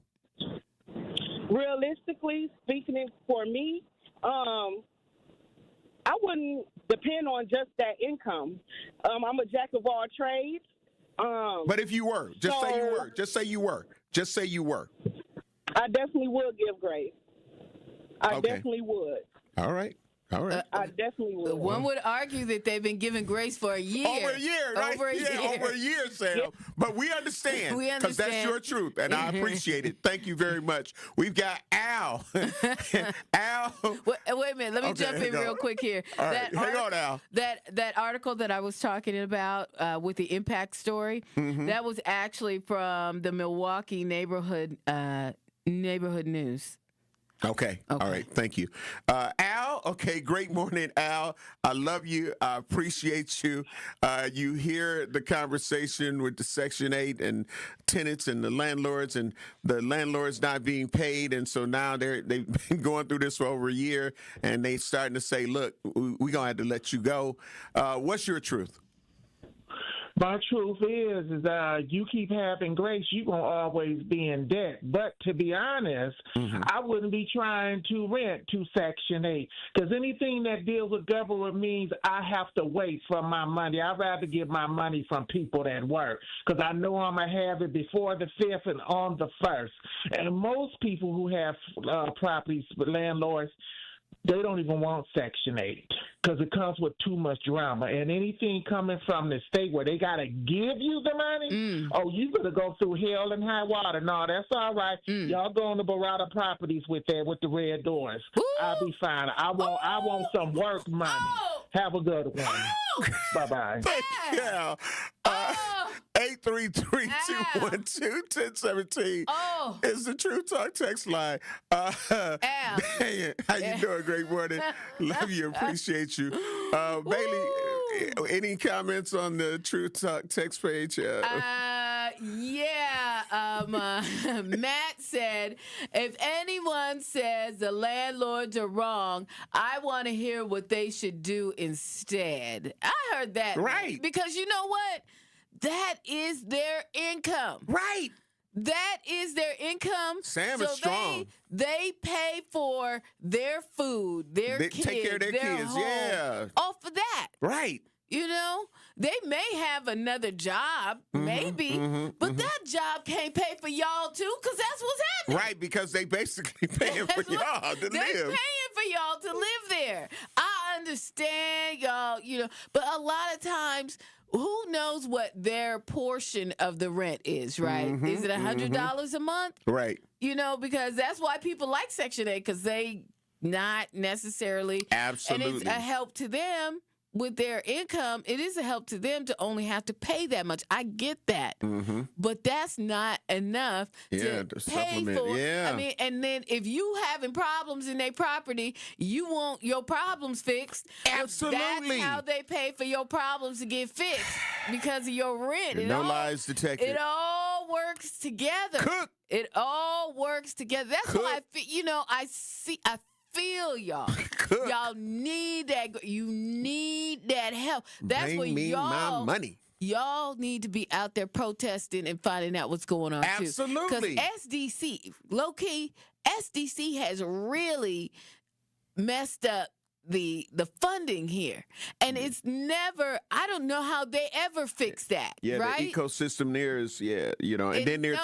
Realistically speaking, for me, I wouldn't depend on just that income. I'm a jack of all trades. But if you were, just say you were. I definitely would give grace. I definitely would. All right. I definitely would. One would argue that they've been given grace for a year. Over a year, right? Over a year, Sam. Yeah. But we understand. Because that's your truth, and I appreciate it. Thank you very much. We've got Al. Al. Wait a minute. Let me jump in real quick here. All right. Hang on, Al. That article that I was talking about with the impact story, that was actually from the Milwaukee neighborhood news. Okay. All right. Thank you. Al, okay, great morning, Al. I love you. I appreciate you. You hear the conversation with the Section 8 and tenants and the landlords not being paid. And so now they've been going through this for over a year, and they starting to say, look, we're going to have to let you go. What's your truth? My truth is that you keep having grace, you're going to always be in debt. But to be honest, I wouldn't be trying to rent to Section 8 because anything that deals with government means I have to wait for my money. I'd rather get my money from people that work because I know I'm going to have it before the 5th and on the 1st. And most people who have properties, landlords, they don't even want Section 8 because it comes with too much drama. And anything coming from the state where they got to give you the money, oh, you got to go through hell and high water. No, that's all right. Y'all go on the Barada properties with the red doors. I'll be fine. I want some work money. Have a good one. Bye-bye. Thank you, Al. 833-212-1017 is the True Talk text line. How you doing? Great morning. Love you. Appreciate you. Bailey, any comments on the True Talk text page? Matt said, if anyone says the landlords are wrong, I want to hear what they should do instead. I heard that. Right. Because you know what? That is their income. Right. That is their income. Sam is strong. They pay for their food, their kids, take care of their kids, home, off of that. Right. You know, they may have another job, maybe, but that job can't pay for y'all too, because that's what's happening. Right, because they basically paying for y'all to They're live. paying for y'all to live there. I understand y'all, you know, but a lot of times, who knows what their portion of the rent is, right? Is it $100 a month? Right. You know, because that's why people like Section 8, because they not necessarily. Absolutely. And it's a help to them with their income. It is a help to them to only have to pay that much. I get that. But that's not enough to pay supplement. for. Yeah. I mean, and then if you having problems in their property, you want your problems fixed. Absolutely. That's how they pay for your problems to get fixed, because of your rent. No lies detected. It all works together. It all works together. That's why I feel, you know, I feel y'all. Y'all need that. You need that help. That's Bring what me y'all. my money. Y'all need to be out there protesting and finding out what's going on. Absolutely. Because SDC, low key, SDC has really messed up the funding here, and it's never. I don't know how they ever fix that. Yeah, right? the ecosystem there is, you know, and then they're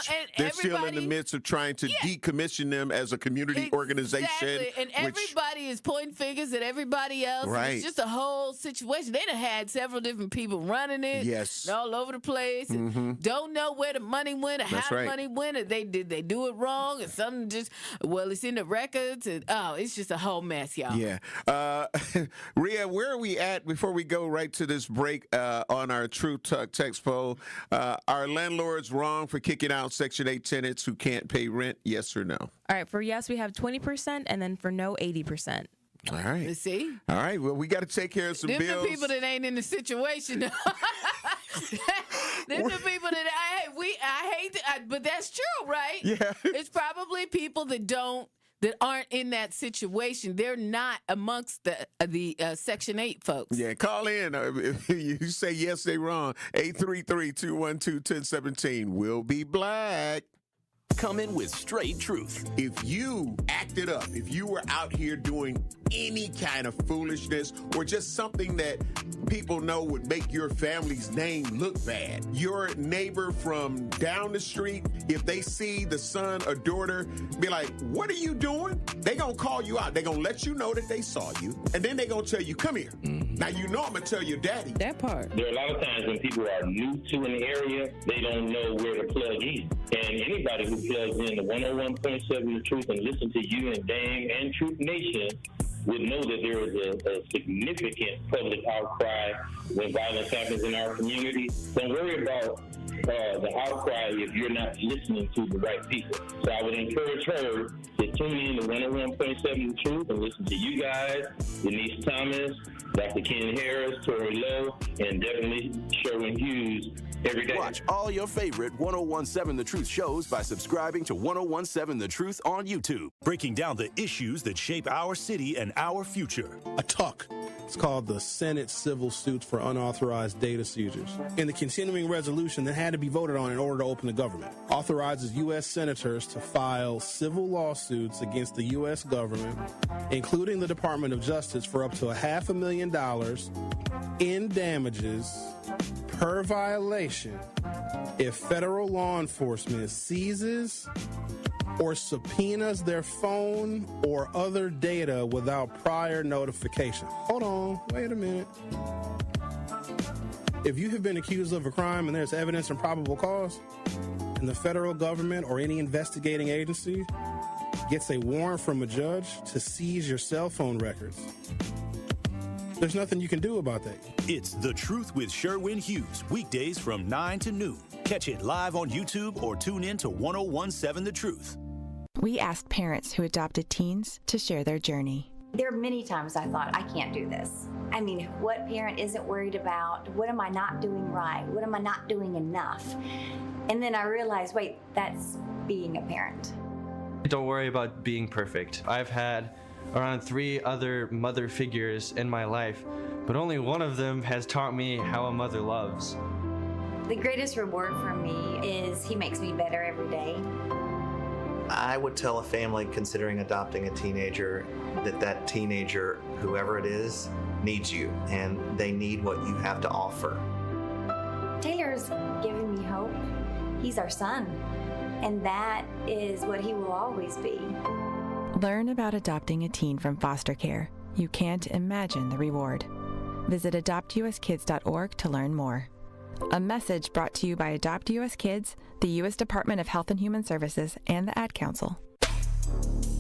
still in the midst of trying to decommission them as a community organization. Exactly, and everybody is pointing fingers at everybody else. Right. And it's just a whole situation. They done had several different people running it. Yes. All over the place. And don't know where the money went or how the money went. Or they do it wrong, and something just, well, it's in the records. And it's just a whole mess, y'all. Yeah. Rhea, where are we at before we go right to this break on our True Talk text poll? Are landlords wrong for kicking out Section 8 tenants who can't pay rent? Yes or no? All right, for yes, we have 20%, and then for no, 80%. All right. You see? All right. Well, we got to take care of some Them bills. the people that ain't in the situation. Them the people that I hate to, but that's true, right? Yeah. It's probably people that aren't in that situation. They're not amongst the Section 8 folks. Yeah, call in. If you say yes, they wrong. 833-212-1017. We'll be black. Come in with straight truth. If you acted up, if you were out here doing any kind of foolishness or just something that people know would make your family's name look bad, your neighbor from down the street, if they see the son or daughter, be like, what are you doing? They gonna call you out. They gonna let you know that they saw you, and then they gonna tell you, come here. Now, you know I'm gonna tell your daddy. That part. There are a lot of times when people are new to an area, they don't know where to plug in. And anybody who plugs in the 101.7 The Truth and listen to you and Dame and Truth Nation would know that there is a significant public outcry when violence happens in our community. Don't worry about the outcry if you're not listening to the right people. So I would encourage her to tune in to 101.7 The Truth and listen to you guys, Denise Thomas, Dr. Ken Harris, Tori Lowe, and definitely Sherwin Hughes every day. Watch all your favorite 101.7 The Truth shows by subscribing to 101.7 The Truth on YouTube. Breaking down the issues that shape our city and our future. A talk. It's called the Senate Civil Suits for Unauthorized Data Seizures. In the continuing resolution that had to be voted on in order to open the government, authorizes U.S. senators to file civil lawsuits against the U.S. government, including the Department of Justice, for up to $500,000 in damages per violation if federal law enforcement seizes or subpoenas their phone or other data without prior notification. Hold on, wait a minute. If you have been accused of a crime and there's evidence and probable cause, and the federal government or any investigating agency gets a warrant from a judge to seize your cell phone records, there's nothing you can do about that. It's The Truth with Sherwin Hughes, weekdays from 9 to noon. Catch it live on YouTube or tune in to 101.7 The Truth. We asked parents who adopted teens to share their journey. There are many times I thought, I can't do this. I mean, what parent isn't worried about? What am I not doing right? What am I not doing enough? And then I realized, wait, that's being a parent. Don't worry about being perfect. I've had around 3 other mother figures in my life, but only one of them has taught me how a mother loves. The greatest reward for me is he makes me better every day. I would tell a family considering adopting a teenager that teenager, whoever it is, needs you, and they need what you have to offer. Taylor's giving me hope. He's our son, and that is what he will always be. Learn about adopting a teen from foster care. You can't imagine the reward. Visit adoptuskids.org to learn more. A message brought to you by Adopt US Kids, the U.S. Department of Health and Human Services, and the Ad Council.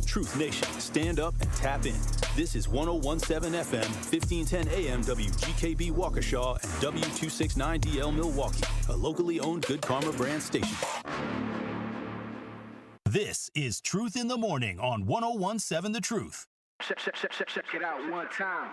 Truth Nation, stand up and tap in. This is 1017 FM, 1510 AM WGKB Waukesha and W269DL Milwaukee, a locally owned Good Karma brand station. This is Truth in the Morning on 1017 The Truth. Check it out one time.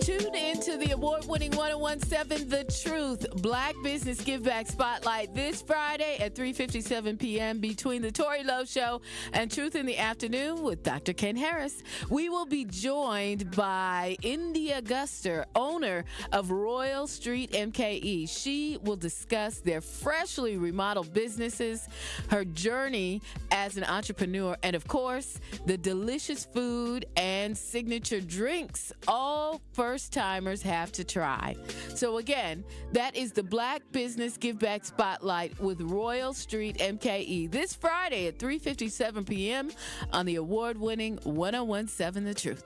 Tune into the award-winning 1017 The Truth Black Business Give Back Spotlight this Friday at 3:57 p.m. between the Tori Lowe Show and Truth in the Afternoon with Dr. Ken Harris. We will be joined by India Guster, owner of Royal Street MKE. She will discuss their freshly remodeled businesses, her journey as an entrepreneur, and of course, the delicious food and signature drinks all first-timers have to try. So again, that is the Black Business Give Back Spotlight with Royal Street MKE this Friday at 3:57 p.m. on the award-winning 1017 The Truth.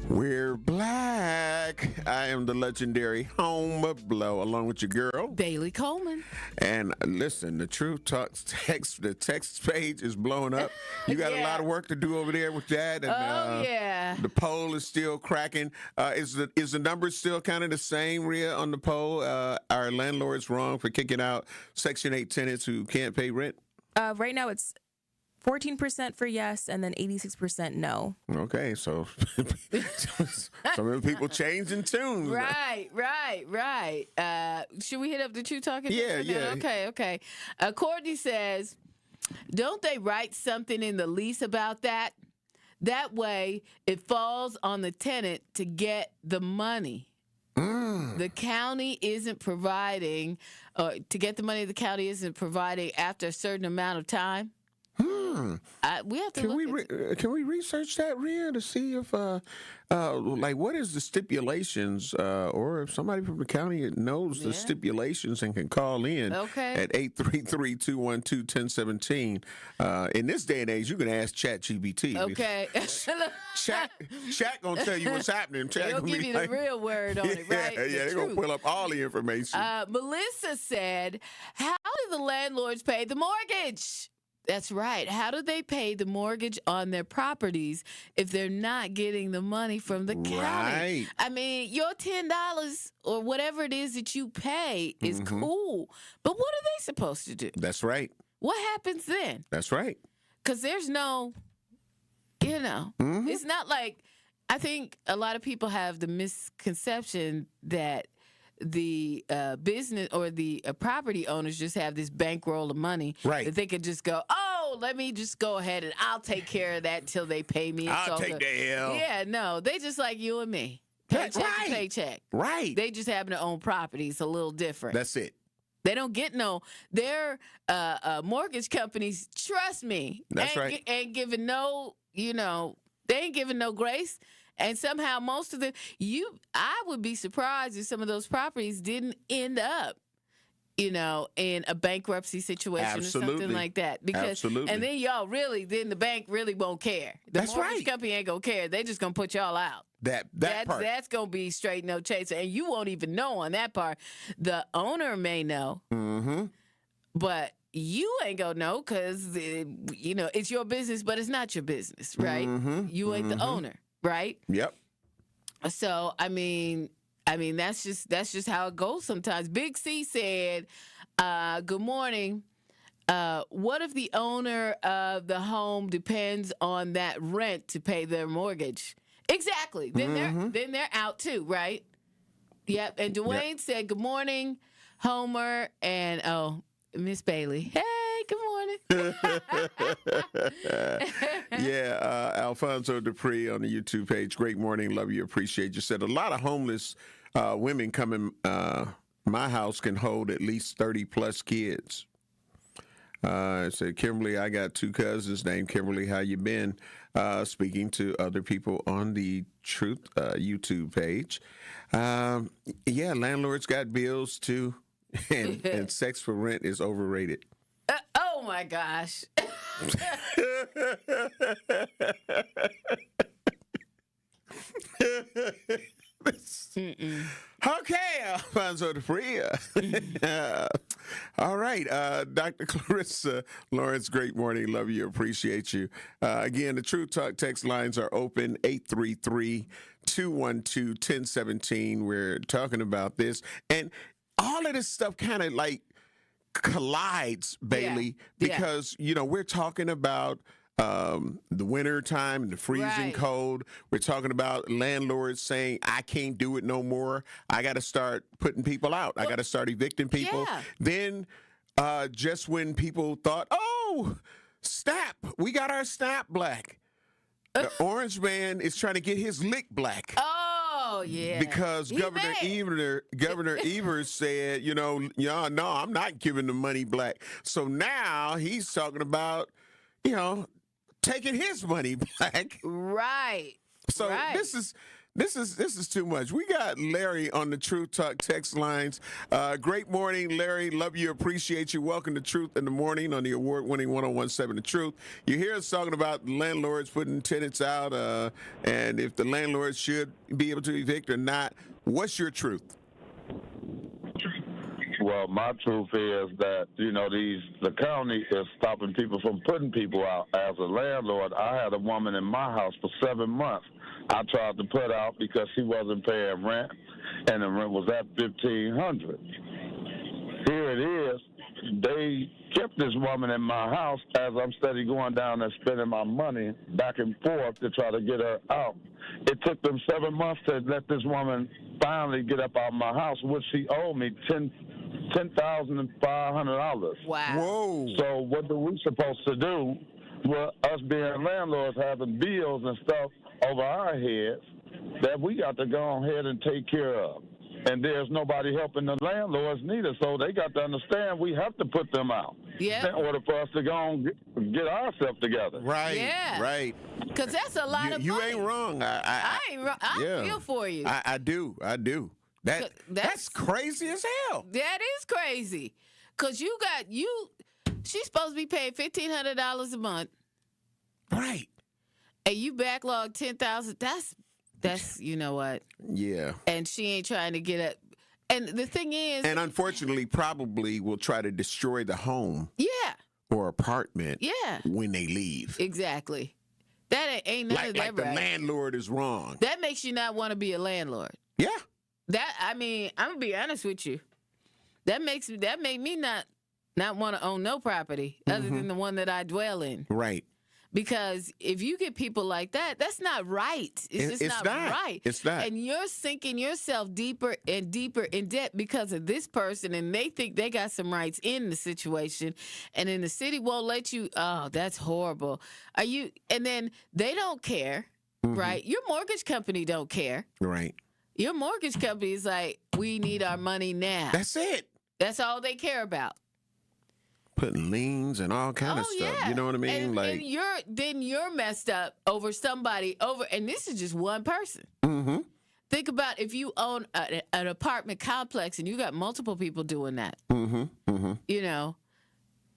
We're black. I am the legendary Home Blow, along with your girl, Bailey Coleman. And listen, the Truth Talks the text page is blowing up. You got a lot of work to do over there with that. And, the poll is still cracking. Is the number still kind of the same, Rhea, on the poll? Are landlords wrong for kicking out Section 8 tenants who can't pay rent? Right now it's 14% for yes, and then 86% no. Okay, so some of the people changing tunes. Right. Should we hit up the True Talking? Yeah. Okay. Courtney says, don't they write something in the lease about that? That way, it falls on the tenant to get the money. The county isn't providing, to get the money the county isn't providing after a certain amount of time. We have to Can we research that, Rhea, to see if what is the stipulations, or if somebody from the county knows the stipulations and can call in at 833-212-1017. In this day and age, you can ask ChatGPT. Okay. Chat gonna tell you what's happening. They'll give you the real word on it, right? They're gonna pull up all the information. Melissa said, how do the landlords pay the mortgage? That's right. How do they pay the mortgage on their properties if they're not getting the money from the county? Right. I mean, your $10 or whatever it is that you pay is cool, but what are they supposed to do? That's right. What happens then? That's right. Because there's no, it's not like, I think a lot of people have the misconception that the business or the property owners just have this bankroll of money that they could just go, let me just go ahead and I'll take care of that until they pay me. I'll take the L. Yeah, no, they just like you and me. Paycheck to paycheck. Right. They just happen to own property. It's a little different. That's it. They don't get their mortgage companies, trust me, ain't giving no, they ain't giving no grace. And somehow most of I would be surprised if some of those properties didn't end up, in a bankruptcy situation or something like that. Because, and then then the bank really won't care. The mortgage company ain't gonna care. They just gonna put y'all out. That's gonna be straight no chase, and you won't even know on that part. The owner may know, but you ain't gonna know because it's your business, but it's not your business, right? You ain't the owner. Right? Yep. So I mean that's just how it goes sometimes. Big C said, good morning. What if the owner of the home depends on that rent to pay their mortgage? Exactly. Then they're out too, right? Yep. And Dwayne said, good morning, Homer and Miss Bailey. Hey. Good morning. Alfonso Dupree on the YouTube page. Great morning. Love you. Appreciate you. Said a lot of homeless women come in my house can hold at least 30 plus kids. It said, Kimberly, I got 2 cousins named Kimberly. How you been? Speaking to other people on the Truth YouTube page. Yeah, landlords got bills too, and sex for rent is overrated. Oh my gosh. Okay, Alfonso de Fria. All right, Dr. Clarissa Lawrence, great morning. Love you, appreciate you. Again, the True Talk text lines are open, 833-212-1017. We're talking about this. And all of this stuff kind of like collides, Bailey, because, you know, we're talking about the winter time and the freezing cold. We're talking about landlords saying, I can't do it no more. I got to start putting people out. I got to start evicting people. Yeah. Then just when people thought, oh, snap, we got our snap black. The orange man is trying to get his lick black. Oh, yeah. Because Governor Evers said, you know, no, I'm not giving the money black. So now he's talking about, you know, taking his money back. Right. So this is too much. We got Larry on the Truth Talk text lines. Great morning, Larry. Love you, appreciate you. Welcome to Truth in the Morning on the award-winning 1017 The Truth. You hear us talking about landlords putting tenants out, and if the landlords should be able to evict or not. What's your truth? Well, my truth is that, you know, the county is stopping people from putting people out. As a landlord, I had a woman in my house for 7 months. I tried to put out because she wasn't paying rent, and the rent was at $1,500. Here it is. They kept this woman in my house as I'm steady going down and spending my money back and forth to try to get her out. It took them 7 months to let this woman finally get up out of my house, which she owed me $10,500. Wow. Whoa. So what are we supposed to do with us being landlords having bills and stuff over our heads that we got to go ahead and take care of? And there's nobody helping the landlords neither, so they got to understand we have to put them out in order for us to go and get ourselves together. Right, right. Because that's a lot of money. You ain't wrong. I ain't wrong. I feel for you. I do. That's crazy as hell. That is crazy. Because she's supposed to be paying $1,500 a month. Right. And you backlog $10,000. That's, you know what? Yeah. And she ain't trying to get it. And the thing is. And unfortunately, probably will try to destroy the home. Yeah. Or apartment. Yeah. When they leave. Exactly. That ain't none of that like the landlord is wrong. That makes you not want to be a landlord. Yeah. I'm gonna be honest with you. That made me not want to own no property other than the one that I dwell in. Right. Because if you get people like that, that's not right. It's just not right. It's not. And you're sinking yourself deeper and deeper in debt because of this person, and they think they got some rights in the situation, and then the city won't let you. Oh, that's horrible. And then they don't care, right? Your mortgage company don't care. Right. Your mortgage company is like, we need our money now. That's it. That's all they care about. Putting liens and all kind of stuff. Yeah. You know what I mean? And you're messed up over somebody and this is just one person. Mm-hmm. Think about if you own an apartment complex and you got multiple people doing that. Mm-hmm. Mm-hmm. You know,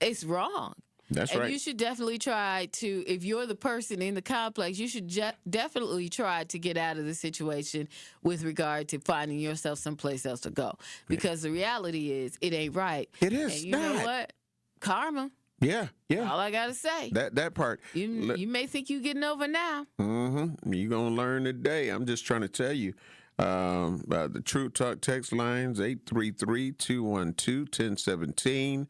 it's wrong. That's right. And you should definitely try to, if you're the person in the complex, you should definitely try to get out of the situation with regard to finding yourself someplace else to go. Because the reality is, it ain't right. It is. And you know what? Karma. Yeah, yeah. All I gotta say. That part. You may think you're getting over now. Mm-hmm. You're gonna learn today. I'm just trying to tell you. The True Talk text lines 833-212-1017.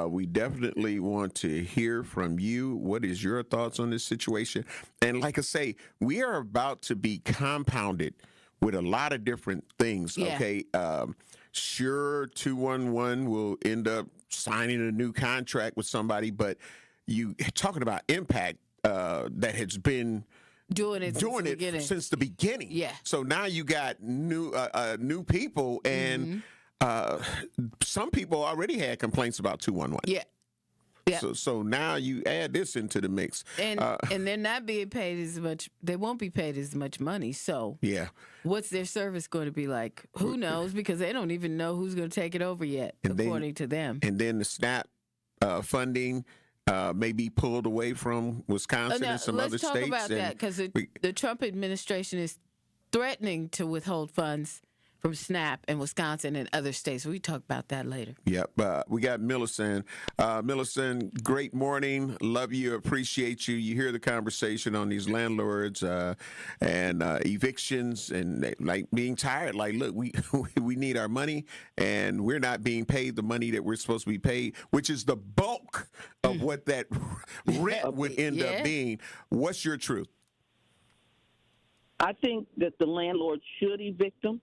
We definitely want to hear from you. What is your thoughts on this situation? And like I say, we are about to be compounded with a lot of different things. Yeah. Okay. Sure, 211 will end up signing a new contract with somebody, but you talking about impact that has been doing it since the beginning. Yeah. So now you got new people, and some people already had complaints about 211. Yeah. Yep. So now you add this into the mix. And they're not being paid as much. They won't be paid as much money. So yeah, what's their service going to be like? Who knows? Because they don't even know who's going to take it over yet, according to them. And then the SNAP funding may be pulled away from Wisconsin and some other states. Let's talk about that, because the Trump administration is threatening to withhold funds from SNAP in Wisconsin and other states. We talk about that later. Yep. We got Millicent. Millicent, great morning. Love you. Appreciate you. You hear the conversation on these landlords and evictions and like being tired. Like, look, we need our money and we're not being paid the money that we're supposed to be paid, which is the bulk of what that rent would end up being. What's your truth? I think that the landlord should evict them.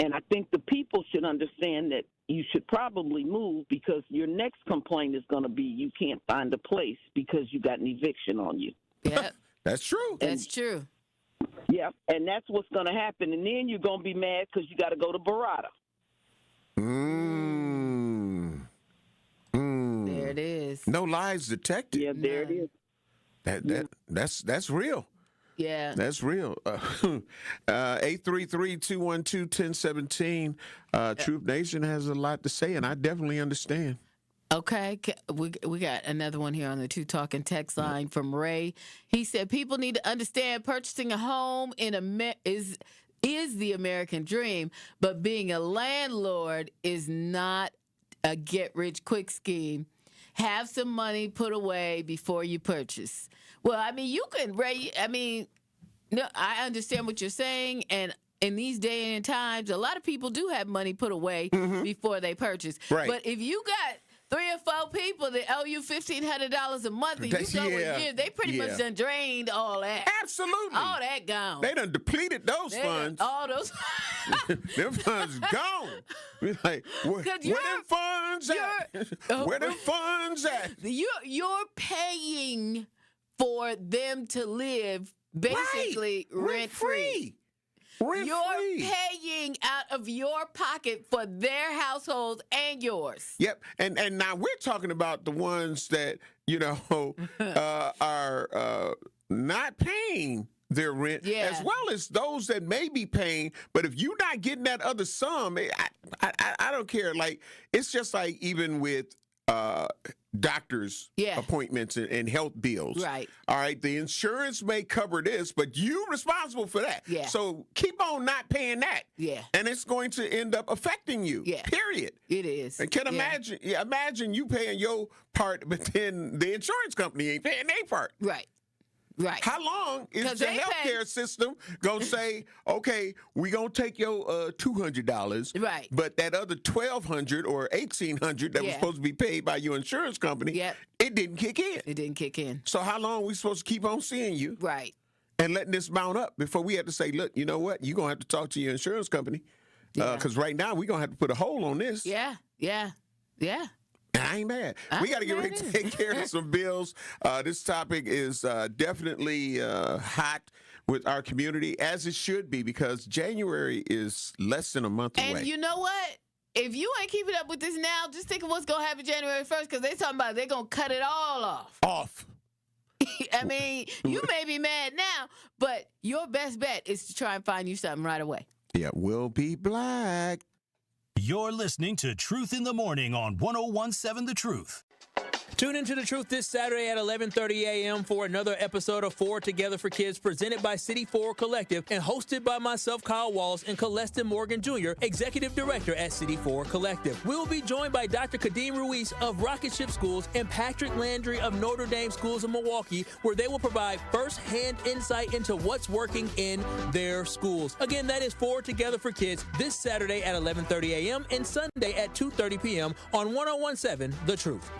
And I think the people should understand that you should probably move, because your next complaint is going to be you can't find a place because you got an eviction on you. Yeah, that's true. That's true. Yeah, and that's what's going to happen. And then you're going to be mad because you got to go to Barada. There it is. No lies detected. Yeah, there it is. That's real. Yeah. That's real. 833-212-1017. Truth Nation has a lot to say, and I definitely understand. Okay. We got another one here on the Two Talking text line from Ray. He said, people need to understand purchasing a home is the American dream, but being a landlord is not a get-rich-quick scheme. Have some money put away before you purchase. Well, I mean, you can, Ray, no, I understand what you're saying, and in these day and times, a lot of people do have money put away before they purchase. Right. But if you got 3 or 4 people that owe you $1,500 a month, and you go a year, they pretty much done drained all that. Absolutely. All that gone. They done depleted those funds. All those. Them funds gone. We're like, where them funds at? Where them funds at? You're paying for them to live basically rent-free. You're paying out of your pocket for their households and yours. Yep. And now we're talking about the ones that, are not paying their rent, as well as those that may be paying. But if you're not getting that other sum, I don't care. Like, it's just like even with doctors' appointments and health bills. Right. All right. The insurance may cover this, but you're responsible for that. Yeah. So keep on not paying that. Yeah. And it's going to end up affecting you. Yeah. Period. It is. And imagine you paying your part, but then the insurance company ain't paying their part. Right. Right. How long is the healthcare system going to say, okay, we're going to take your $200, right, but that other $1,200 or $1,800 that was supposed to be paid by your insurance company, it didn't kick in. It didn't kick in. So how long are we supposed to keep on seeing you? Right. And letting this mount up before we have to say, look, you know what? You're going to have to talk to your insurance company because right now we're going to have to put a hold on this. Yeah. I ain't mad. We got to get ready to take care of some bills. This topic is definitely hot with our community, as it should be, because January is less than a month away. And you know what? If you ain't keeping up with this now, just think of what's going to happen January 1st, because they're talking about they're going to cut it all off. I mean, you may be mad now, but your best bet is to try and find you something right away. Yeah, we'll be black. You're listening to Truth in the Morning on 101.7 The Truth. Tune into The Truth this Saturday at 11:30 a.m. for another episode of 4 Together for Kids, presented by City 4 Collective and hosted by myself, Kyle Walls, and Celeste Morgan Jr., Executive Director at City 4 Collective. We will be joined by Dr. Kadeem Ruiz of Rocket Ship Schools and Patrick Landry of Notre Dame Schools in Milwaukee, where they will provide first-hand insight into what's working in their schools. Again, that is 4 Together for Kids this Saturday at 11:30 a.m. and Sunday at 2:30 p.m. on 101.7 The Truth.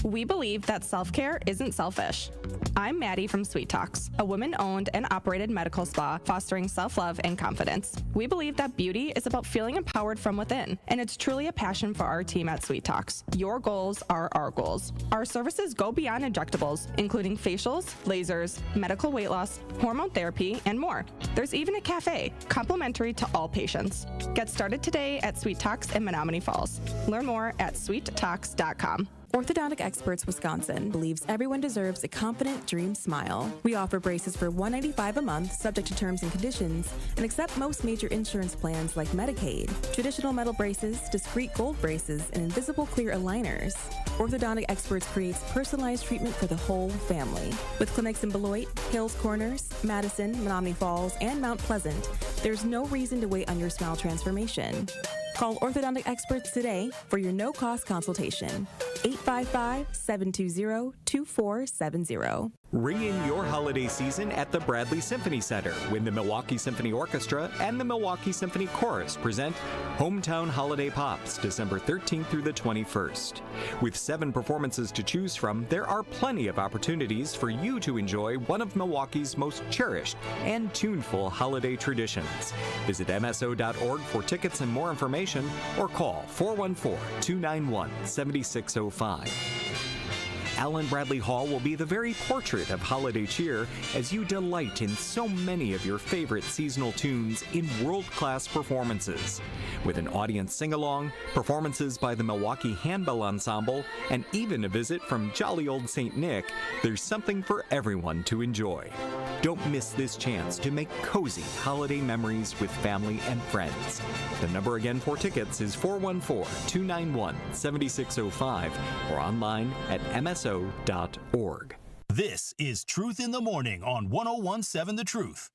We believe that self-care isn't selfish. I'm Maddie from Sweet Talks, a women-owned and operated medical spa fostering self-love and confidence. We believe that beauty is about feeling empowered from within, and it's truly a passion for our team at Sweet Talks. Your goals are our goals. Our services go beyond injectables, including facials, lasers, medical weight loss, hormone therapy, and more. There's even a cafe, complimentary to all patients. Get started today at Sweet Talks in Menominee Falls. Learn more at sweettalks.com. Orthodontic Experts Wisconsin believes everyone deserves a confident dream smile. We offer braces for $195 a month, subject to terms and conditions, and accept most major insurance plans like Medicaid. Traditional metal braces, discrete gold braces, and invisible clear aligners. Orthodontic Experts creates personalized treatment for the whole family. With clinics in Beloit, Hills Corners, Madison, Menominee Falls, and Mount Pleasant, there's no reason to wait on your smile transformation. Call Orthodontic Experts today for your no-cost consultation. 855-720-2470. Ring in your holiday season at the Bradley Symphony Center when the Milwaukee Symphony Orchestra and the Milwaukee Symphony Chorus present Hometown Holiday Pops, December 13th through the 21st. With 7 performances to choose from, there are plenty of opportunities for you to enjoy one of Milwaukee's most cherished and tuneful holiday traditions. Visit MSO.org for tickets and more information, or call 414-291-7605. Allen Bradley Hall will be the very portrait of holiday cheer as you delight in so many of your favorite seasonal tunes in world-class performances. With an audience sing-along, performances by the Milwaukee Handbell Ensemble, and even a visit from jolly old St. Nick, there's something for everyone to enjoy. Don't miss this chance to make cozy holiday memories with family and friends. The number again for tickets is 414-291-7605 or online at mso.org. This is Truth in the Morning on 101.7 The Truth.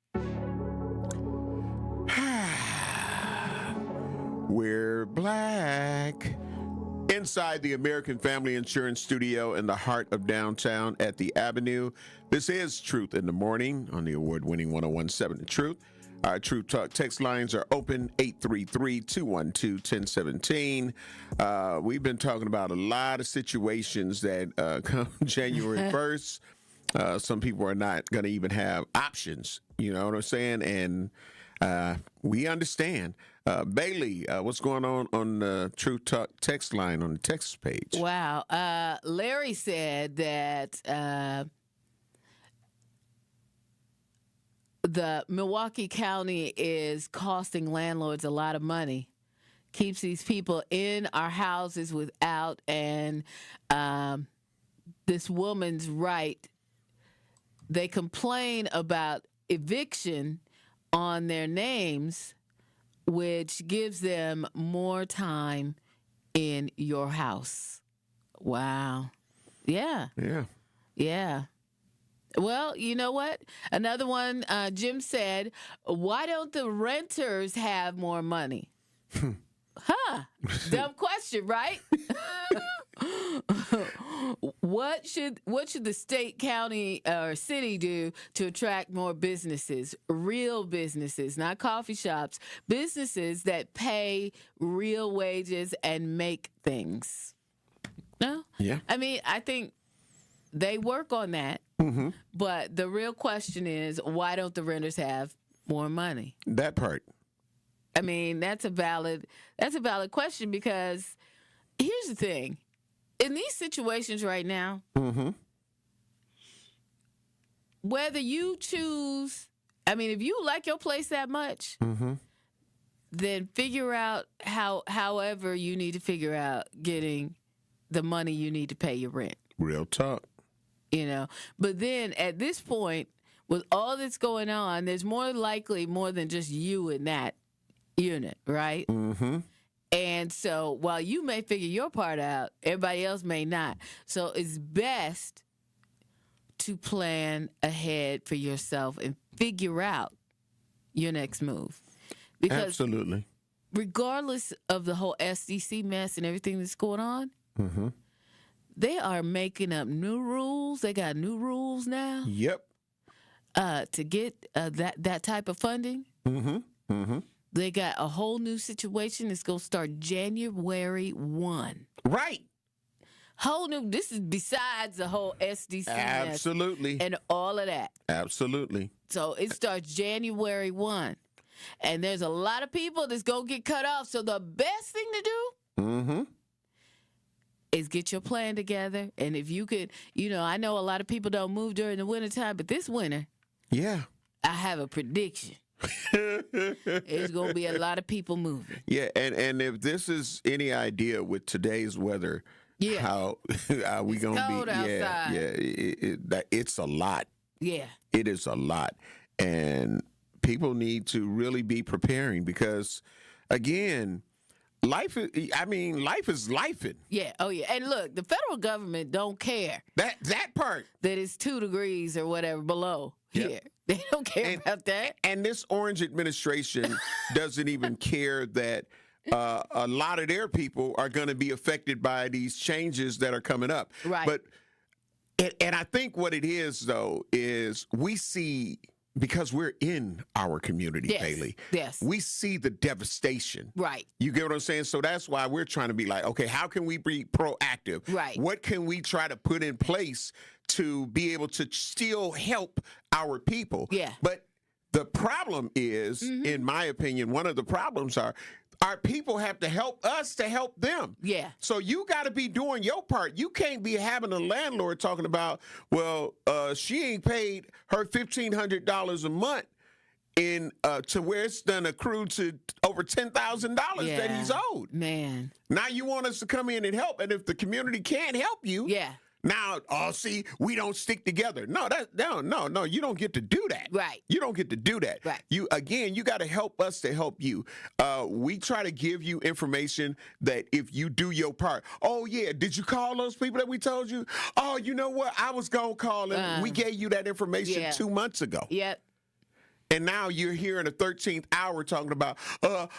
We're black. Inside the American Family Insurance Studio in the heart of downtown at the Avenue, this is Truth in the Morning on the award-winning 101.7 The Truth. Our Truth Talk text lines are open, 833-212-1017. We've been talking about a lot of situations that come January 1st. Some people are not going to even have options, you know what I'm saying? And we understand. Bailey, what's going on the Truth Talk text line on the text page? Wow. Larry said that the Milwaukee County is costing landlords a lot of money, keeps these people in our houses without, and this woman's right. They complain about eviction on their names, which gives them more time in your house. Wow. Yeah. Yeah. Yeah. Well, you know what? Another one, Jim said, why don't the renters have more money? Huh. Dumb question, right? What should the state, county, or city do to attract more businesses, real businesses, not coffee shops, businesses that pay real wages and make things? No? Yeah. I mean, I think they work on that. Mm-hmm. But the real question is, why don't the renters have more money? That part. I mean, that's a valid question, because here's the thing. In these situations right now, mm-hmm. whether you choose, I mean, if you like your place that much, mm-hmm. then figure out however you need to figure out getting the money you need to pay your rent. Real talk. You know, but then at this point, with all that's going on, there's more likely more than just you in that unit, right? Mm-hmm. And so while you may figure your part out, everybody else may not. So it's best to plan ahead for yourself and figure out your next move. Because absolutely, regardless of the whole SDC mess and everything that's going on, mm-hmm. they are making up new rules. They got new rules now. Yep. To get that type of funding. Mm-hmm. Mm-hmm. They got a whole new situation that's going to start January 1. Right. Whole new. This is besides the whole SDC absolutely mess and all of that. Absolutely. So it starts January 1. And there's a lot of people that's going to get cut off. So the best thing to do mm-hmm. is get your plan together. And if you could, you know, I know a lot of people don't move during the wintertime, but this winter, yeah, I have a prediction. There's going to be a lot of people moving. Yeah, and if this is any idea with today's weather, how are we going to be? Cold outside. It's a lot. Yeah. It is a lot. And people need to really be preparing because, again, life is lifing. Yeah. Oh, yeah. And look, the federal government don't care. That part. That it's 2 degrees or whatever below here. They don't care about that. And this Orange administration doesn't even care that a lot of their people are going to be affected by these changes that are coming up. Right. But and I think what it is, though, is we see, because we're in our community, Bailey. Yes. We see the devastation. Right. You get what I'm saying? So that's why we're trying to be like, okay, how can we be proactive? Right. What can we try to put in place to be able to still help our people? Yeah. But the problem is, in my opinion, one of the problems are our people have to help us to help them. Yeah. So you got to be doing your part. You can't be having a landlord talking about, well, she ain't paid her $1,500 a month in to where it's done accrue to over $10,000 that he's owed. Man. Now you want us to come in and help, and if the community can't help you, now, see, we don't stick together. No, no, you don't get to do that. Right. You don't get to do that. Right. You got to help us to help you. We try to give you information that if you do your part. Oh, yeah, did you call those people that we told you? Oh, you know what? I was going to call them. We gave you that information 2 months ago. Yep. And now you're here in the 13th hour talking about,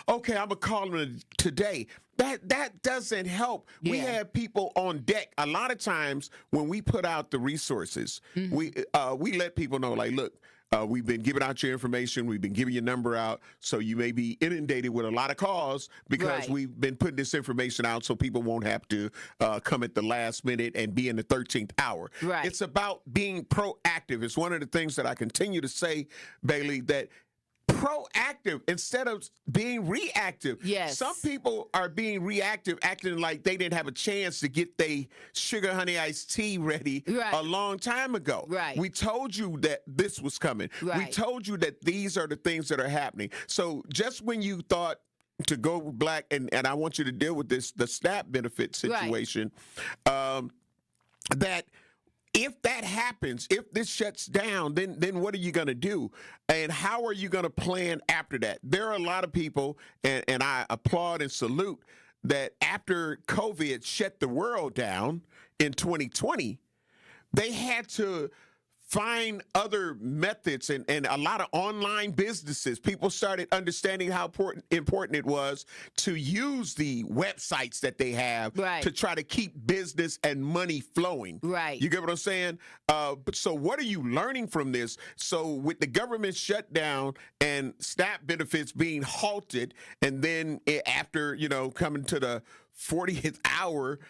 okay, I'm going to call them today. That doesn't help. We have people on deck. A lot of times when we put out the resources, we let people know, like, look, we've been giving out your information. We've been giving your number out. So you may be inundated with a lot of calls because we've been putting this information out so people won't have to come at the last minute and be in the 13th hour. Right. It's about being proactive. It's one of the things that I continue to say, Bailey, that proactive instead of being reactive. Yes. Some people are being reactive, acting like they didn't have a chance to get their sugar honey iced tea ready a long time ago. Right. We told you that this was coming. Right. We told you that these are the things that are happening. So just when you thought to go black, and I want you to deal with this, the SNAP benefit situation, that if that happens, if this shuts down, then what are you going to do? And how are you going to plan after that? There are a lot of people, and I applaud and salute that after COVID shut the world down in 2020, they had to find other methods and a lot of online businesses. People started understanding how important it was to use the websites that they have to try to keep business and money flowing. Right. You get what I'm saying? But so what are you learning from this? So with the government shutdown and SNAP benefits being halted, and then after, coming to the 40th hour,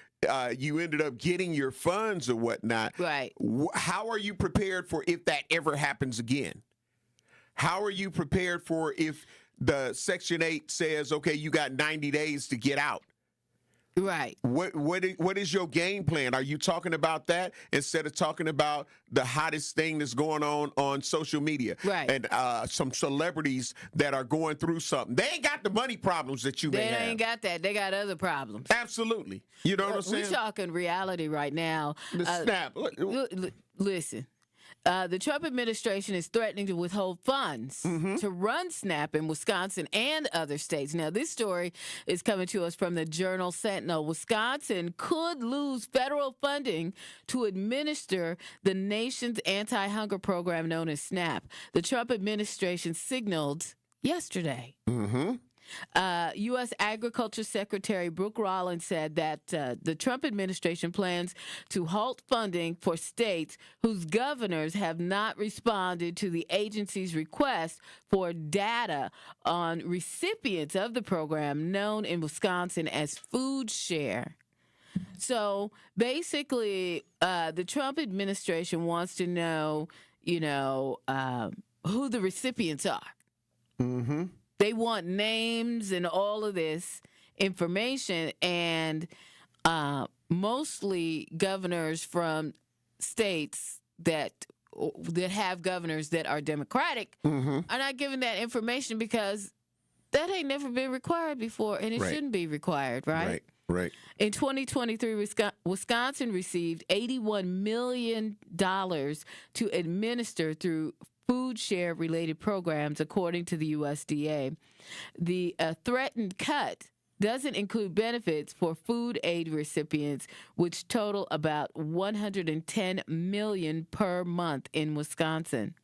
you ended up getting your funds or whatnot. Right. How are you prepared for if that ever happens again? How are you prepared for if the Section 8 says, okay, you got 90 days to get out? Right. What is your game plan? Are you talking about that instead of talking about the hottest thing that's going on social media? Right. And some celebrities that are going through something. They ain't got the money problems that you may have. They ain't got that. They got other problems. Absolutely. You know what I'm saying? We're talking reality right now. The SNAP. Listen. The Trump administration is threatening to withhold funds to run SNAP in Wisconsin and other states. Now, this story is coming to us from the Journal Sentinel. Wisconsin could lose federal funding to administer the nation's anti-hunger program known as SNAP. The Trump administration signaled yesterday. U.S. Agriculture Secretary Brooke Rollins said that the Trump administration plans to halt funding for states whose governors have not responded to the agency's request for data on recipients of the program known in Wisconsin as Food Share. So basically, the Trump administration wants to know, who the recipients are. They want names and all of this information, and mostly governors from states that have governors that are Democratic are not giving that information because that ain't never been required before, and it shouldn't be required, right? Right. In 2023, Wisconsin received $81 million to administer through food share related programs, according to the USDA. The threatened cut doesn't include benefits for food aid recipients, which total about $110 million per month in Wisconsin.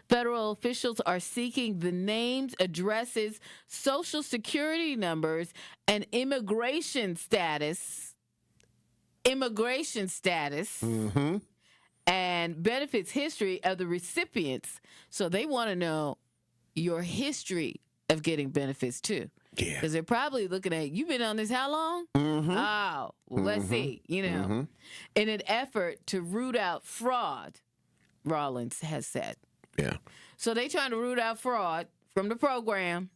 Federal officials are seeking the names, addresses, Social Security numbers, and immigration status, and benefits history of the recipients. So they want to know your history of getting benefits too. Yeah. Because they're probably looking at, you've been on this how long? Mm-hmm. Oh, well, let's see, in an effort to root out fraud, Rollins has said. Yeah. So they trying to root out fraud from the program,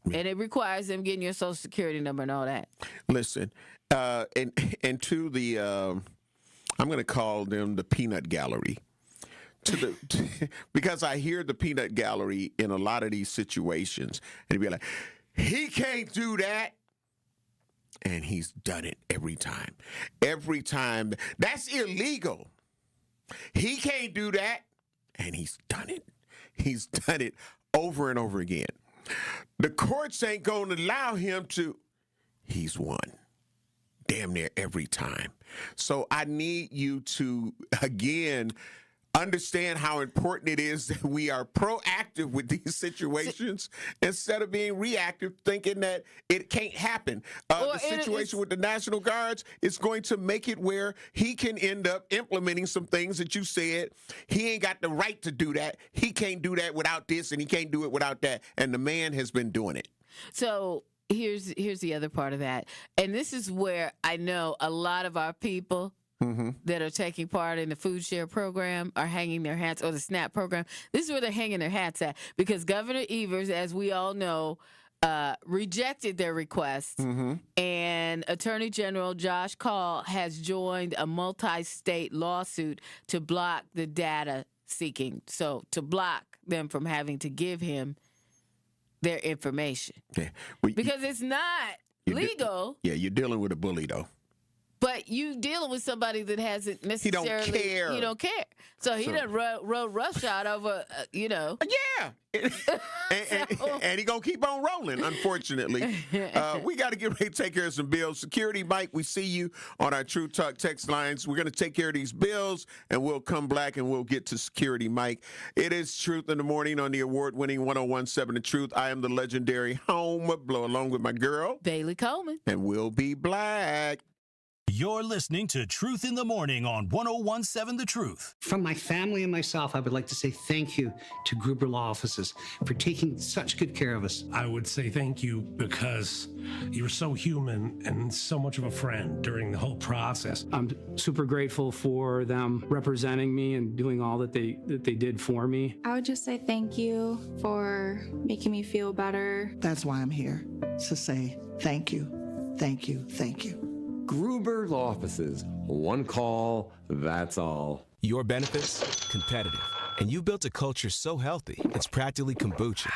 and it requires them getting your Social Security number and all that. Listen, and to the, I'm going to call them the peanut gallery. Because I hear the peanut gallery in a lot of these situations, and be like, he can't do that. And he's done it every time. Every time. That's illegal. He can't do that. And he's done it. He's done it over and over again. The courts ain't going to allow him to. He's won damn near every time. So I need you to, again, understand how important it is that we are proactive with these situations instead of being reactive, thinking that it can't happen. The situation with the National Guards is going to make it where he can end up implementing some things that you said. He ain't got the right to do that. He can't do that without this, and he can't do it without that. And the man has been doing it. So here's the other part of that. And this is where I know a lot of our people that are taking part in the food share program are hanging their hats, or the SNAP program. This is where they're hanging their hats at, because Governor Evers, as we all know, rejected their request, and Attorney General Josh Call has joined a multi-state lawsuit to block the data seeking, so to block them from having to give him their information. Yeah. Because it's not legal. You're dealing with a bully, though. But you dealing with somebody that hasn't necessarily. He don't care. So he done rode roughshod over, Yeah. and he going to keep on rolling, unfortunately. We got to get ready to take care of some bills. Security Mike, we see you on our True Talk text lines. We're going to take care of these bills, and we'll come back and we'll get to Security Mike. It is Truth in the Morning on the award-winning 1017 The Truth. I am the legendary Home Blow, along with my girl, Bailey Coleman. And we'll be black. You're listening to Truth in the Morning on 1017 The Truth. From my family and myself, I would like to say thank you to Gruber Law Offices for taking such good care of us. I would say thank you because you were so human and so much of a friend during the whole process. I'm super grateful for them representing me and doing all that they did for me. I would just say thank you for making me feel better. That's why I'm here, to say thank you, thank you, thank you. Gruber Law Offices. One call, that's all. Your benefits, competitive. And you built a culture so healthy, it's practically kombucha.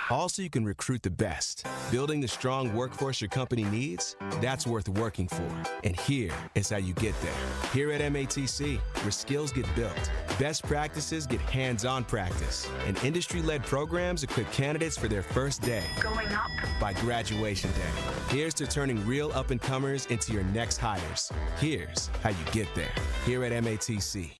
Also, you can recruit the best. Building the strong workforce your company needs, that's worth working for. And here is how you get there. Here at MATC, where skills get built, best practices get hands-on practice, and industry-led programs equip candidates for their first day. Going up. By graduation day. Here's to turning real up-and-comers into your next hires. Here's how you get there. Here at MATC.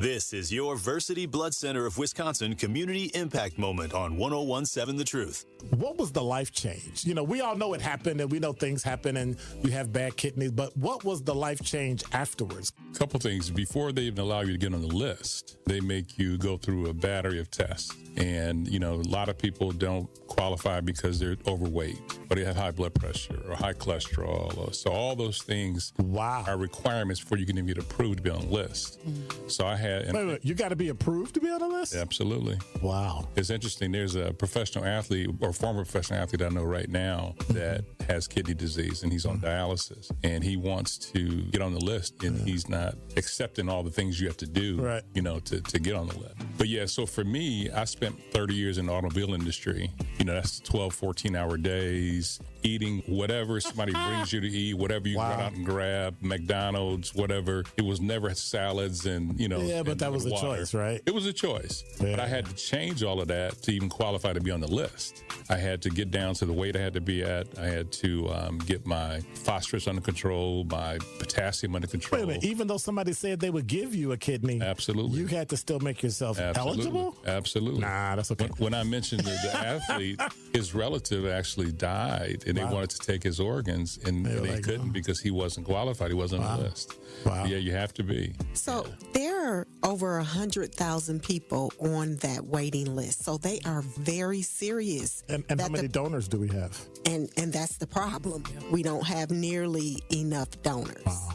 This is your Versity Blood Center of Wisconsin Community Impact Moment on 1017 The Truth. What was the life change? You know, we all know it happened, and we know things happen and you have bad kidneys, but what was the life change afterwards? A couple things. Before they even allow you to get on the list, they make you go through a battery of tests. And, you know, a lot of people don't qualify because they're overweight, or they have high blood pressure or high cholesterol. So all those things are requirements before you can even get approved to be on the list. So I had... Wait, you got to be approved to be on the list? Absolutely. Wow. It's interesting. There's a professional athlete or former professional athlete I know right now that has kidney disease, and he's on dialysis, and he wants to get on the list, and he's not accepting all the things you have to do, you know, to get on the list. But yeah, so for me, I spent 30 years in the automobile industry. You know, that's 12, 14-hour days. eating whatever somebody brings you to eat, whatever you run out and grab, McDonald's, whatever. It was never salads and, Yeah, but that was a choice, right? It was a choice. Yeah. But I had to change all of that to even qualify to be on the list. I had to get down to the weight I had to be at. I had to get my phosphorus under control, my potassium under control. Wait a minute. Even though somebody said they would give you a kidney, absolutely, you had to still make yourself eligible? Absolutely. Nah, that's okay. When I mentioned the athlete, his relative actually died, and they wanted to take his organs, and they couldn't because he wasn't qualified. He wasn't on the list. Wow. Yeah, you have to be. So there are over 100,000 people on that waiting list. So they are very serious. And how many donors do we have? And that's the problem. We don't have nearly enough donors. Wow.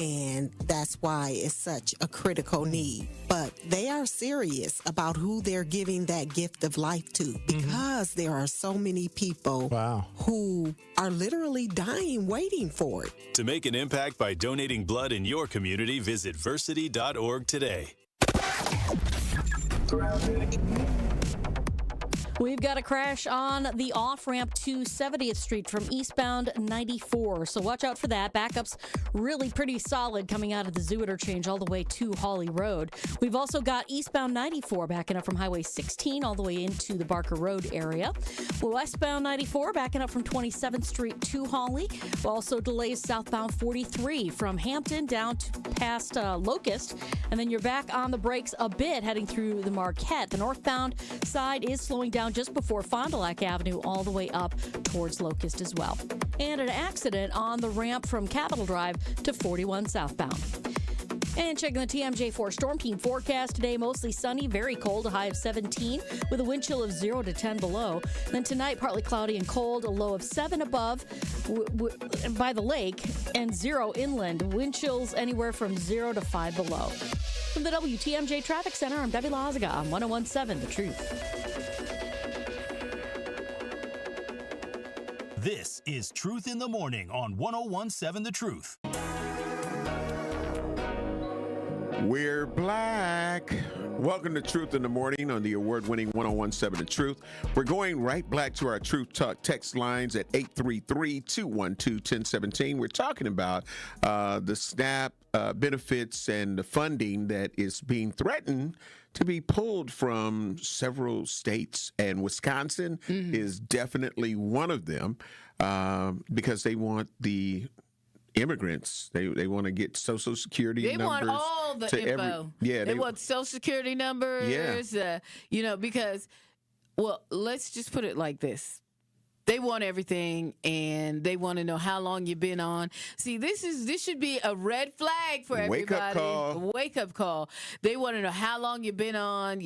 And that's why it's such a critical need. But they are serious about who they're giving that gift of life to, because there are so many people who are literally dying waiting for it. To make an impact by donating blood in your community, visit versity.org today. We've got a crash on the off-ramp to 70th Street from eastbound 94. So watch out for that. Backup's really pretty solid coming out of the Zoo interchange all the way to Hawley Road. We've also got eastbound 94 backing up from Highway 16 all the way into the Barker Road area. Westbound 94 backing up from 27th Street to Hawley. Also delays southbound 43 from Hampton down to past Locust. And then you're back on the brakes a bit heading through the Marquette. The northbound side is slowing down just before Fond du Lac Avenue all the way up towards Locust as well. And an accident on the ramp from Capitol Drive to 41 southbound. And checking the TMJ4 Storm Team forecast today, mostly sunny, very cold, a high of 17 with a wind chill of 0 to 10 below. Then tonight, partly cloudy and cold, a low of 7 above by the lake and 0 inland. Wind chills anywhere from 0 to 5 below. From the WTMJ Traffic Center, I'm Debbie Lazaga on 101.7 The Truth. This is Truth in the Morning on 101.7 The Truth. We're black. Welcome to Truth in the Morning on the award-winning 101.7 The Truth. We're going right back to our Truth Talk text lines at 833-212-1017. We're talking about the SNAP benefits and the funding that is being threatened to be pulled from several states, and Wisconsin is definitely one of them because they want the immigrants. They want to get Social Security numbers. They want all the info. They want Social Security numbers. Yeah. Because, let's just put it like this. They want everything, and they want to know how long you've been on. See, this should be a red flag for everybody. Wake up call. They want to know how long you've been on.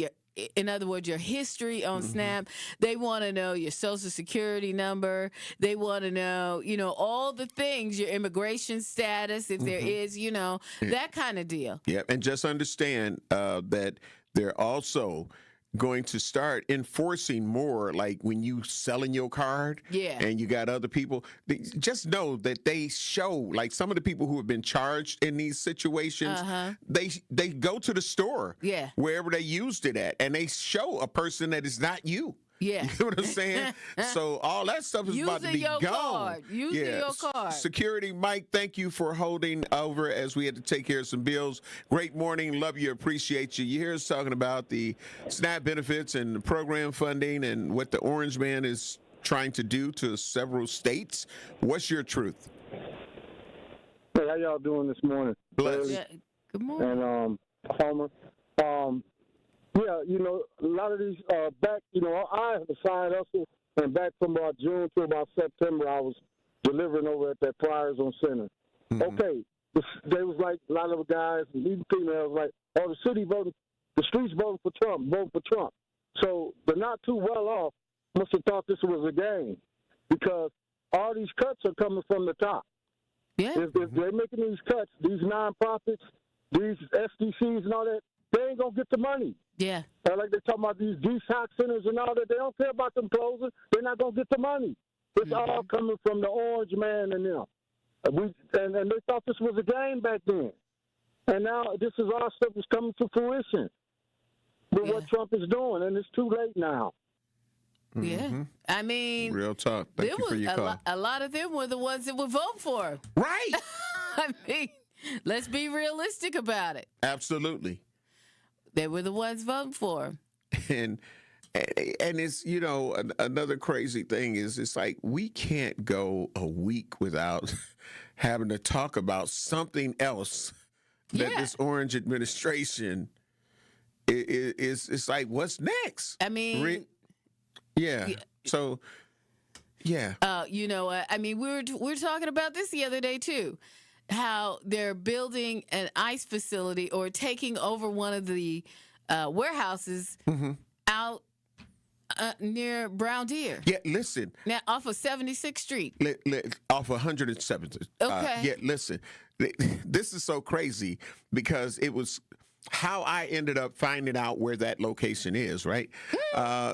In other words, your history on SNAP. They want to know your Social Security number. They want to know, all the things, your immigration status, if there is, that kind of deal. Yeah, and just understand that they're also going to start enforcing more, like when you selling your card and you got other people, just know that they show, like some of the people who have been charged in these situations, they go to the store wherever they used it at, and they show a person that is not you. Yeah. You know what I'm saying? So all that stuff is about to be gone. Using your card. Security, Mike, thank you for holding over as we had to take care of some bills. Great morning. Love you. Appreciate you. You hear us talking about the SNAP benefits and the program funding and what the Orange Man is trying to do to several states. What's your truth? Hey, how y'all doing this morning? Bless. Yeah. Good morning. And Homer. Yeah, a lot of these back, I have a side hustle, and back from about June to about September, I was delivering over at that Friars on Center. Okay, they was like a lot of guys, and even females, like, the streets voting for Trump, vote for Trump. So the not too well off must have thought this was a game, because all these cuts are coming from the top. Yeah. If they're making these cuts, these nonprofits, these SDCs and all that, they ain't going to get the money. Yeah. Like they're talking about these detox centers and all that. They don't care about them closing. They're not going to get the money. It's all coming from the Orange Man and them. And they thought this was a game back then. And now this is all stuff that's coming to fruition with what Trump is doing, and it's too late now. Yeah. I mean, real talk. Thank you for your call. A lot of them were the ones that would vote for him. Right. I mean, let's be realistic about it. Absolutely. They were the ones voting for him. And it's, you know, another crazy thing is it's like we can't go a week without having to talk about something else that this Orange administration is. It's like, what's next? I mean, yeah. So, yeah. You know what? I mean, we were talking about this the other day too, how they're building an ICE facility or taking over one of the warehouses out near Brown Deer. Yeah, listen. Now off of 76th Street. Off of 107th. Okay. Yeah, listen. This is so crazy because it was how I ended up finding out where that location is, right?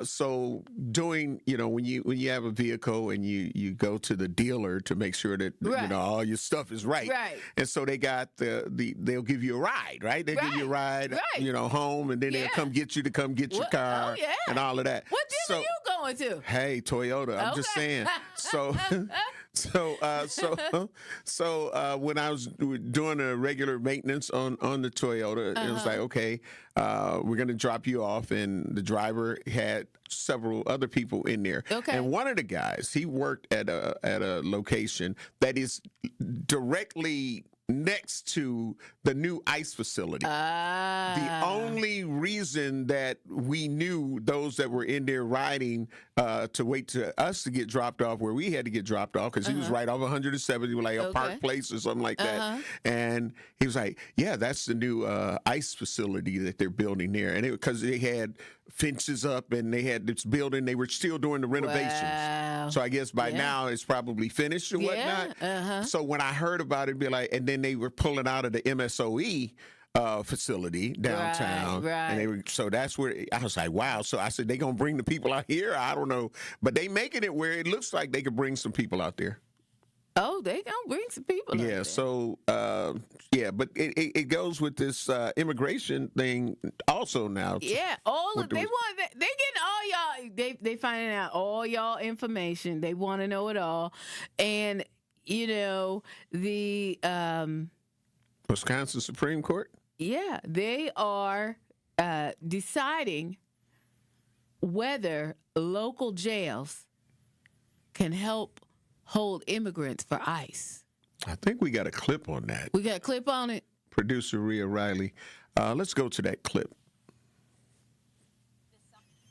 So doing, you know, when you have a vehicle and you go to the dealer to make sure that you know all your stuff is right. And so they got they'll give you a ride, right? They'll give you a ride, you know, home, and then they'll come get you to come get your car and all of that. What dealer you going to? Hey, Toyota. I'm just saying. So when I was doing a regular maintenance on the Toyota, it was like, okay, we're going to drop you off. And the driver had several other people in there. Okay. And one of the guys, he worked at a location that is directly next to the new ICE facility. The only reason that we knew those that were in there riding to wait to us to get dropped off where we had to get dropped off, because he was right off 170, like a park place or something like that. And he was like, yeah, that's the new ICE facility that they're building there. And because they had fences up and they had this building, they were still doing the renovations. Wow. So I guess by now it's probably finished or whatnot. So when I heard about it, be like, and then they were pulling out of the MSOE facility downtown. And they were, so that's where I was like, wow. So I said, they gonna bring the people out here? I don't know, but they making it where it looks like they could bring some people out there. Oh, they gonna bring some people out there. So but it goes with this immigration thing also now. Yeah, they getting all y'all. They finding out all y'all information. They want to know it all, and you know the Wisconsin Supreme Court. Yeah, they are deciding whether local jails can help hold immigrants for ICE. I think we got a clip on that. We got a clip on it? Producer Rhea Riley. Let's go to that clip.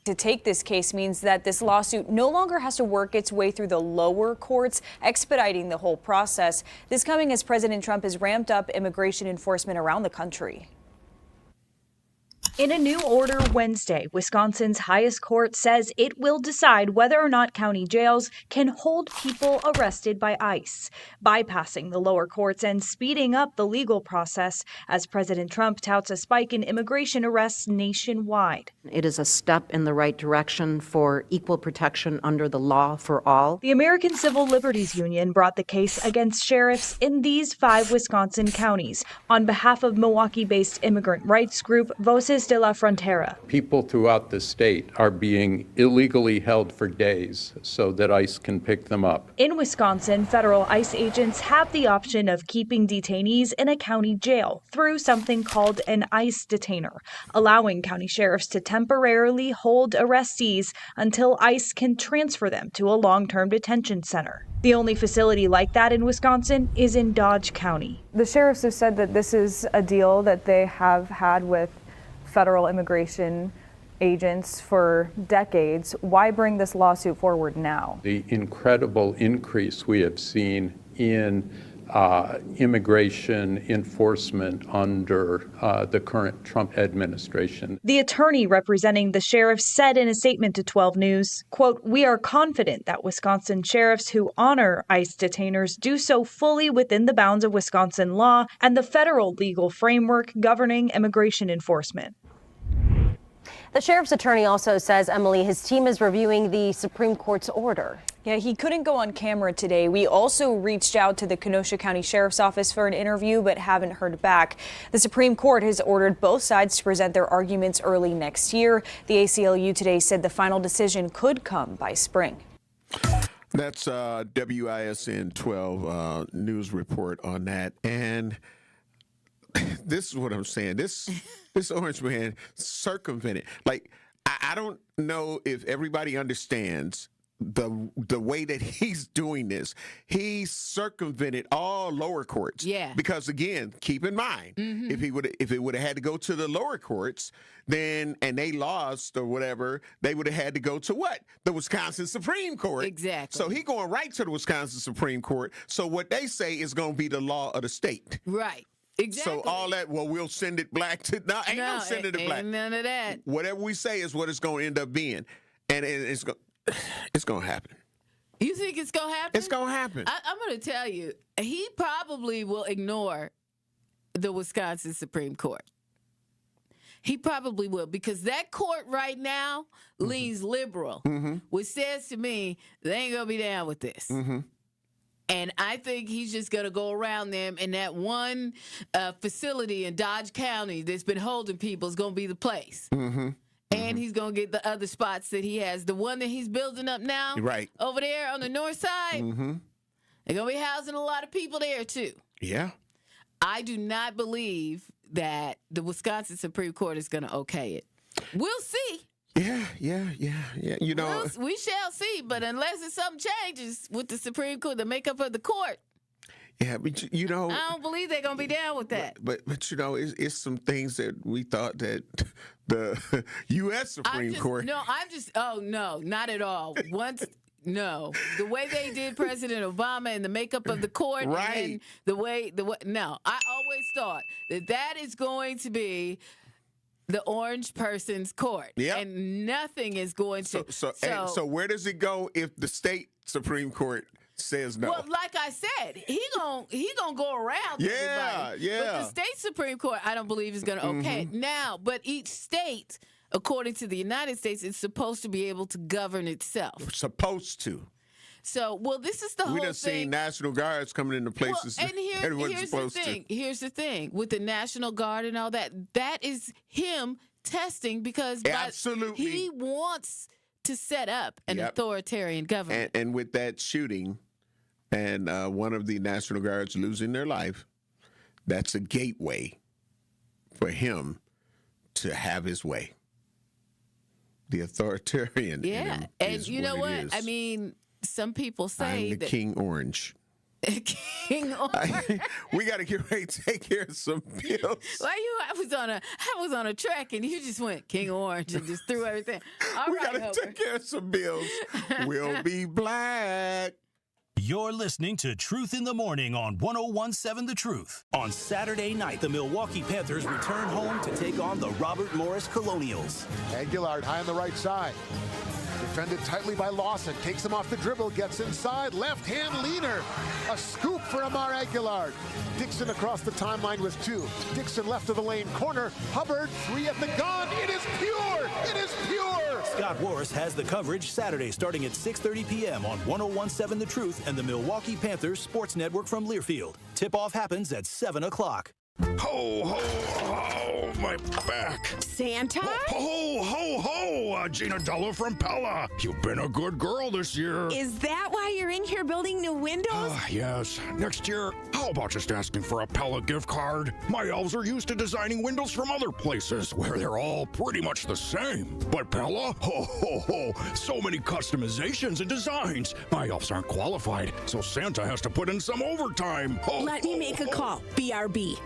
To take this case means that this lawsuit no longer has to work its way through the lower courts, expediting the whole process. This coming as President Trump has ramped up immigration enforcement around the country. In a new order Wednesday, Wisconsin's highest court says it will decide whether or not county jails can hold people arrested by ICE, bypassing the lower courts and speeding up the legal process as President Trump touts a spike in immigration arrests nationwide. It is a step in the right direction for equal protection under the law for all. The American Civil Liberties Union brought the case against sheriffs in these 5 Wisconsin counties on behalf of Milwaukee-based immigrant rights group Voces de la Frontera. People throughout the state are being illegally held for days so that ICE can pick them up. In Wisconsin, federal ICE agents have the option of keeping detainees in a county jail through something called an ICE detainer, allowing county sheriffs to temporarily hold arrestees until ICE can transfer them to a long-term detention center. The only facility like that in Wisconsin is in Dodge County. The sheriffs have said that this is a deal that they have had with federal immigration agents for decades. Why bring this lawsuit forward now? The incredible increase we have seen in immigration enforcement under the current Trump administration. The attorney representing the sheriffs said in a statement to 12 News, quote, "We are confident that Wisconsin sheriffs who honor ICE detainers do so fully within the bounds of Wisconsin law and the federal legal framework governing immigration enforcement." The sheriff's attorney also says, Emily, his team is reviewing the Supreme Court's order. Yeah, he couldn't go on camera today. We also reached out to the Kenosha County Sheriff's Office for an interview, but haven't heard back. The Supreme Court has ordered both sides to present their arguments early next year. The ACLU today said the final decision could come by spring. That's WISN 12 news report on that. And this is what I'm saying. This orange man circumvented. Like, I don't know if everybody understands the way that he's doing this. He circumvented all lower courts. Yeah. Because again, keep in mind, if it would have had to go to the lower courts, then and they lost or whatever, they would have had to go to what? The Wisconsin Supreme Court. Exactly. So he going right to the Wisconsin Supreme Court. So what they say is going to be the law of the state. Right. Exactly. So all that, well, we'll send it black to ain't no sending it black. Ain't none of that. Whatever we say is what it's going to end up being, and it's going to happen. You think it's going to happen? It's going to happen. I'm going to tell you, he probably will ignore the Wisconsin Supreme Court. He probably will, because that court right now leans liberal, which says to me they ain't going to be down with this. And I think he's just going to go around them, and that one facility in Dodge County that's been holding people is going to be the place. And he's going to get the other spots that he has. The one that he's building up now, right over there on the north side, they're going to be housing a lot of people there, too. Yeah. I do not believe that the Wisconsin Supreme Court is going to okay it. We'll see. Yeah. You know, we shall see, but unless something changes with the Supreme Court, the makeup of the court. Yeah, but you know, I don't believe they're gonna be down with that. But you know, it's some things that we thought that the U.S. Supreme Court. No, not at all. No, the way they did President Obama and the makeup of the court, right? And the way. No, I always thought that is going to be the orange person's court. Yeah. And nothing is going to. So where does it go if the state Supreme Court says no? Well, like I said, he gonna go around. Everybody. Yeah. But the state Supreme Court, I don't believe is gonna okay it now. But each state, according to the United States, is supposed to be able to govern itself. Supposed to. So, this is the whole thing. We done seen National Guards coming into places. And here's the thing. Here's the thing. With the National Guard and all that, that is him testing because absolutely he wants to set up an authoritarian government. And with that shooting and one of the National Guards losing their life, that's a gateway for him to have his way. The authoritarian. Yeah. And you know what? I mean, some people say I'm the King Orange. King Orange. We got to get ready to take care of some bills. I was on a track and you just went King Orange and just threw everything. We got to take care of some bills. We'll be black. You're listening to Truth in the Morning on 101.7 The Truth. On Saturday night, the Milwaukee Panthers return home to take on the Robert Morris Colonials. Aguilar high on the right side. Defended tightly by Lawson. Takes him off the dribble. Gets inside. Left hand leaner. A scoop for Amar Aguilar. Dixon across the timeline with two. Dixon left of the lane corner. Hubbard, three at the gun. It is pure. It is pure. Scott Warris has the coverage Saturday starting at 6:30 p.m. on 101.7 The Truth and the Milwaukee Panthers Sports Network from Learfield. Tip-off happens at 7 o'clock. Ho, ho, ho, my back. Santa? Ho, ho, ho, Gina Della from Pella. You've been a good girl this year. Is that why you're in here building new windows? Yes. Next year, how about just asking for a Pella gift card? My elves are used to designing windows from other places where they're all pretty much the same. But Pella? Ho, ho, ho, so many customizations and designs. My elves aren't qualified, so Santa has to put in some overtime. Ho, Let me make a call. BRB.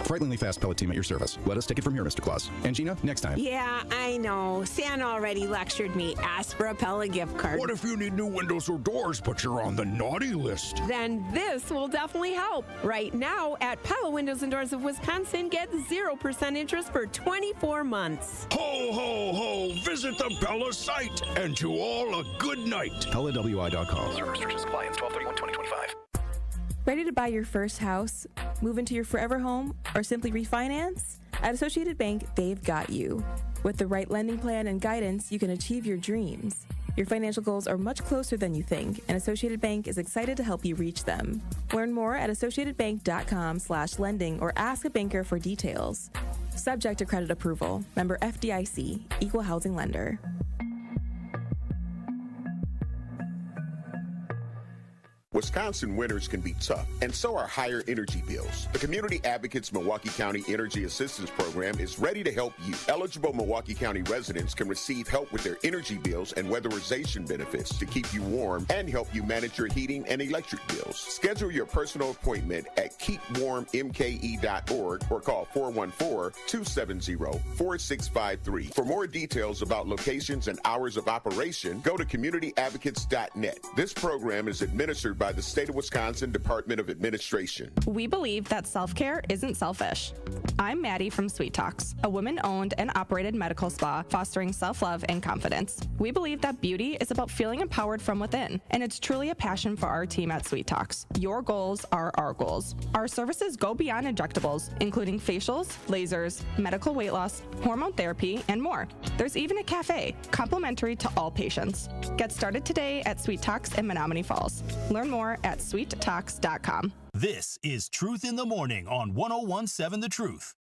Frighteningly fast pellet team at your service. Let us take it from here, Mr. Claus. And Gina, next time. Yeah, I know. Santa already lectured me. Ask for a Pella gift card. What if you need new windows or doors, but you're on the naughty list? Then this will definitely help. Right now, at Pella Windows and Doors of Wisconsin, get 0% interest for 24 months. Ho, ho, ho! Visit the Pella site. And to all, a good night. PellaWI.com. Service restrictions apply. Ends 12/31/2025. Ready to buy your first house, move into your forever home, or simply refinance? At Associated Bank, they've got you. With the right lending plan and guidance, you can achieve your dreams. Your financial goals are much closer than you think, and Associated Bank is excited to help you reach them. Learn more at associatedbank.com/lending or ask a banker for details. Subject to credit approval. Member FDIC, Equal Housing Lender. Wisconsin winters can be tough, and so are higher energy bills. The Community Advocates Milwaukee County Energy Assistance Program is ready to help you. Eligible Milwaukee County residents can receive help with their energy bills and weatherization benefits to keep you warm and help you manage your heating and electric bills. Schedule your personal appointment at keepwarmmke.org or call 414-270-4653. For more details about locations and hours of operation, go to communityadvocates.net. This program is administered by the State of Wisconsin Department of Administration. We believe that self-care isn't selfish. I'm Maddie from Sweet Talks, a women-owned and operated medical spa fostering self-love and confidence. We believe that beauty is about feeling empowered from within, and it's truly a passion for our team at Sweet Talks. Your goals are our goals. Our services go beyond injectables, including facials, lasers, medical weight loss, hormone therapy, and more. There's even a cafe, complimentary to all patients. Get started today at Sweet Talks in Menominee Falls. Learn more at sweettalks.com. This is Truth in the Morning on 101.7 The Truth.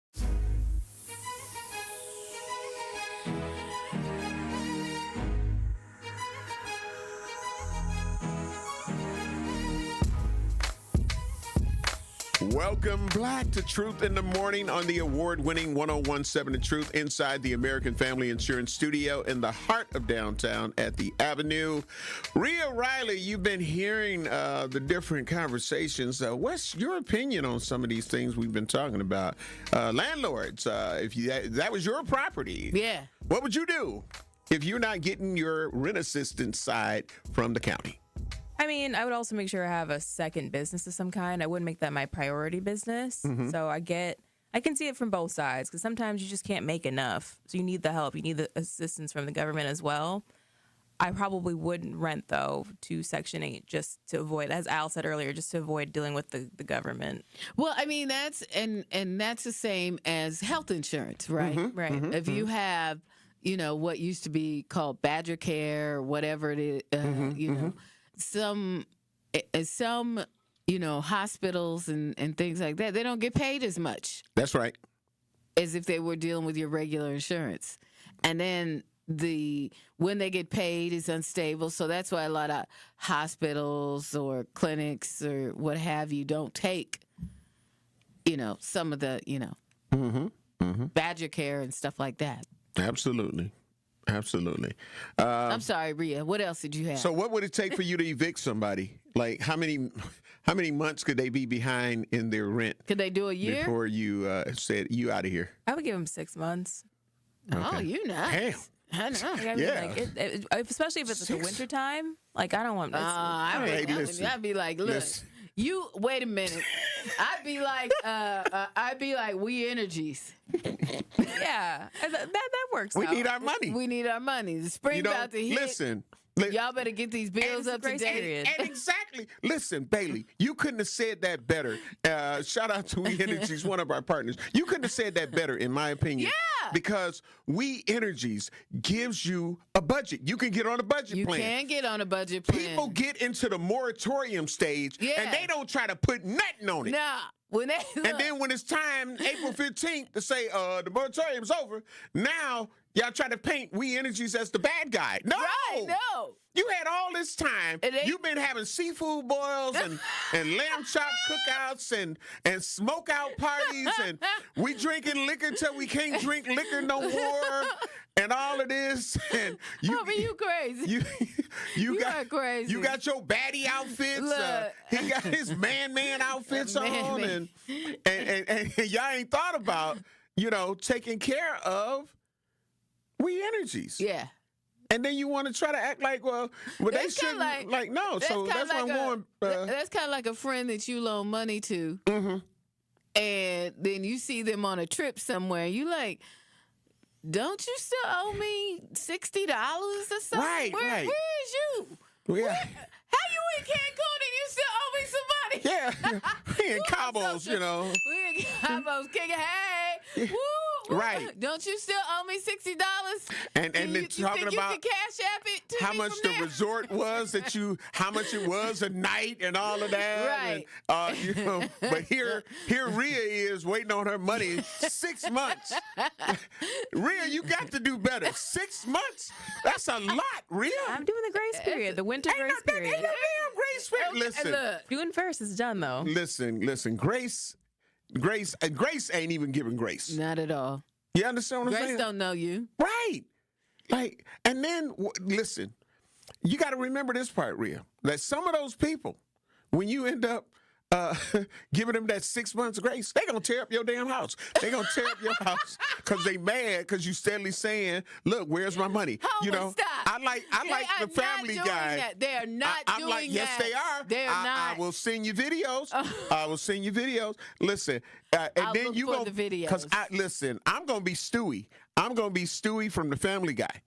Welcome back to Truth in the Morning on the award-winning 101.7 The Truth inside the American Family Insurance Studio in the heart of downtown at the Avenue. Rhea Riley, you've been hearing the different conversations. What's your opinion on some of these things we've been talking about? Landlords, if that was your property, yeah, what would you do if you're not getting your rent assistance side from the county? I mean, I would also make sure I have a second business of some kind. I wouldn't make that my priority business. Mm-hmm. So I can see it from both sides, because sometimes you just can't make enough. So you need the help. You need the assistance from the government as well. I probably wouldn't rent, though, to Section 8 just to avoid, as Al said earlier, just to avoid dealing with the government. Well, I mean, that's the same as health insurance, right? Mm-hmm. Right. Mm-hmm. If you have, what used to be called Badger Care or whatever it is, know, some hospitals and things like that, they don't get paid as much. That's right. As if they were dealing with your regular insurance. And then when they get paid is unstable. So that's why a lot of hospitals or clinics or what have you don't take, some of the, Badger Care and stuff like that. Absolutely. I'm sorry, Rhea. What else did you have? So what would it take for you to evict somebody? Like how many months could they be behind in their rent? Could they do a year? Before you said you out of here? I would give them 6 months. Okay. Oh, you nice. Damn. I know. Yeah. Especially if it's in the wintertime. Like, I don't want this. I'd be like, look. You wait a minute. I'd be like, we energies. Yeah, that works. We need our money. We need our money. The spring's about to hit. Listen. Y'all better get these bills up to date. And exactly. Listen, Bailey, you couldn't have said that better. Shout out to We Energies, one of our partners. You couldn't have said that better, in my opinion. Yeah. Because We Energies gives you a budget. You can get on a budget plan. You can get on a budget plan. People get into the moratorium stage, and they don't try to put nothing on it. Nah. And then when it's time, April 15th, to say the moratorium's over, now y'all try to paint We Energies as the bad guy. No! Right, no. You had all this time. You've been having seafood boils and lamb chop cookouts and smoke out parties, and we drinking liquor till we can't drink liquor no more, and all of this. And you crazy. You got crazy. You got your baddie outfits. He got his man outfits on, and y'all ain't thought about taking care of We Energies. Yeah. And then you want to try to act like, well they shouldn't. Like no. So that's why I'm going. That's kind of like a friend that you loan money to, and then you see them on a trip somewhere. You like, don't you still owe me $60 or something? Right. Where is you? Yeah. How you in Cancun and you still owe me some money? Yeah. We in Cabos, We in Cabos kicking. Hey, woo! Right. Don't you still owe me $60? And then talking about you can cash app it to how me much from the there? resort was how much it was a night and all of that. Right. And, but here Rhea is waiting on her money 6 months. Rhea, you got to do better. 6 months? That's a lot, Rhea. I'm doing the grace period, the winter grace period. Ain't no damn grace period. Listen. June 1st is done, though. Listen. Grace ain't even giving grace. Not at all. You understand what I'm saying? Grace don't know you. Right. Like, and then, listen, you got to remember this part, Rhea, that some of those people, when you end up giving them that 6 months grace, they going to tear up your damn house. They going to tear up your house because they mad because you steadily saying, look, where's my money? Stop. I like the Family Guy. That. They are not I'm doing like, that. yes, they are. They're not. I will send you videos. I will send you videos. Listen, and I'll then look you for go the videos. because listen, I'm gonna be Stewie. I'm gonna be Stewie from the Family Guy.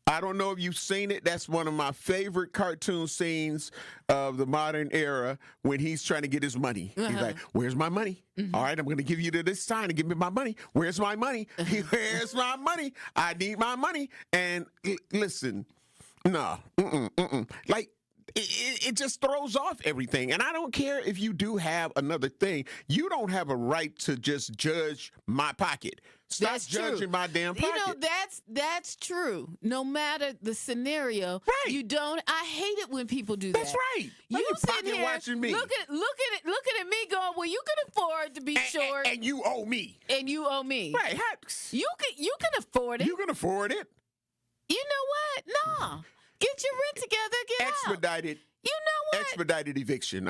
I don't know if you've seen it. That's one of my favorite cartoon scenes of the modern era when he's trying to get his money. He's like, where's my money? All right, I'm going to give you to this sign and give me my money. Where's my money? Where's my money? I need my money. And listen, no, like, it just throws off everything. And I don't care if you do have another thing. You don't have a right to just judge my pocket. Stop judging my damn pocket. You know, that's true. No matter the scenario, you don't. I hate it when people do that. That's right. You pocket here, watching me. looking at me, going, "Well, you can afford to be short, and you owe me, and you owe me." Right? You can afford it. You can afford it. You know what? No. Get your rent together. Get expedited. out. You know what? Expedited eviction.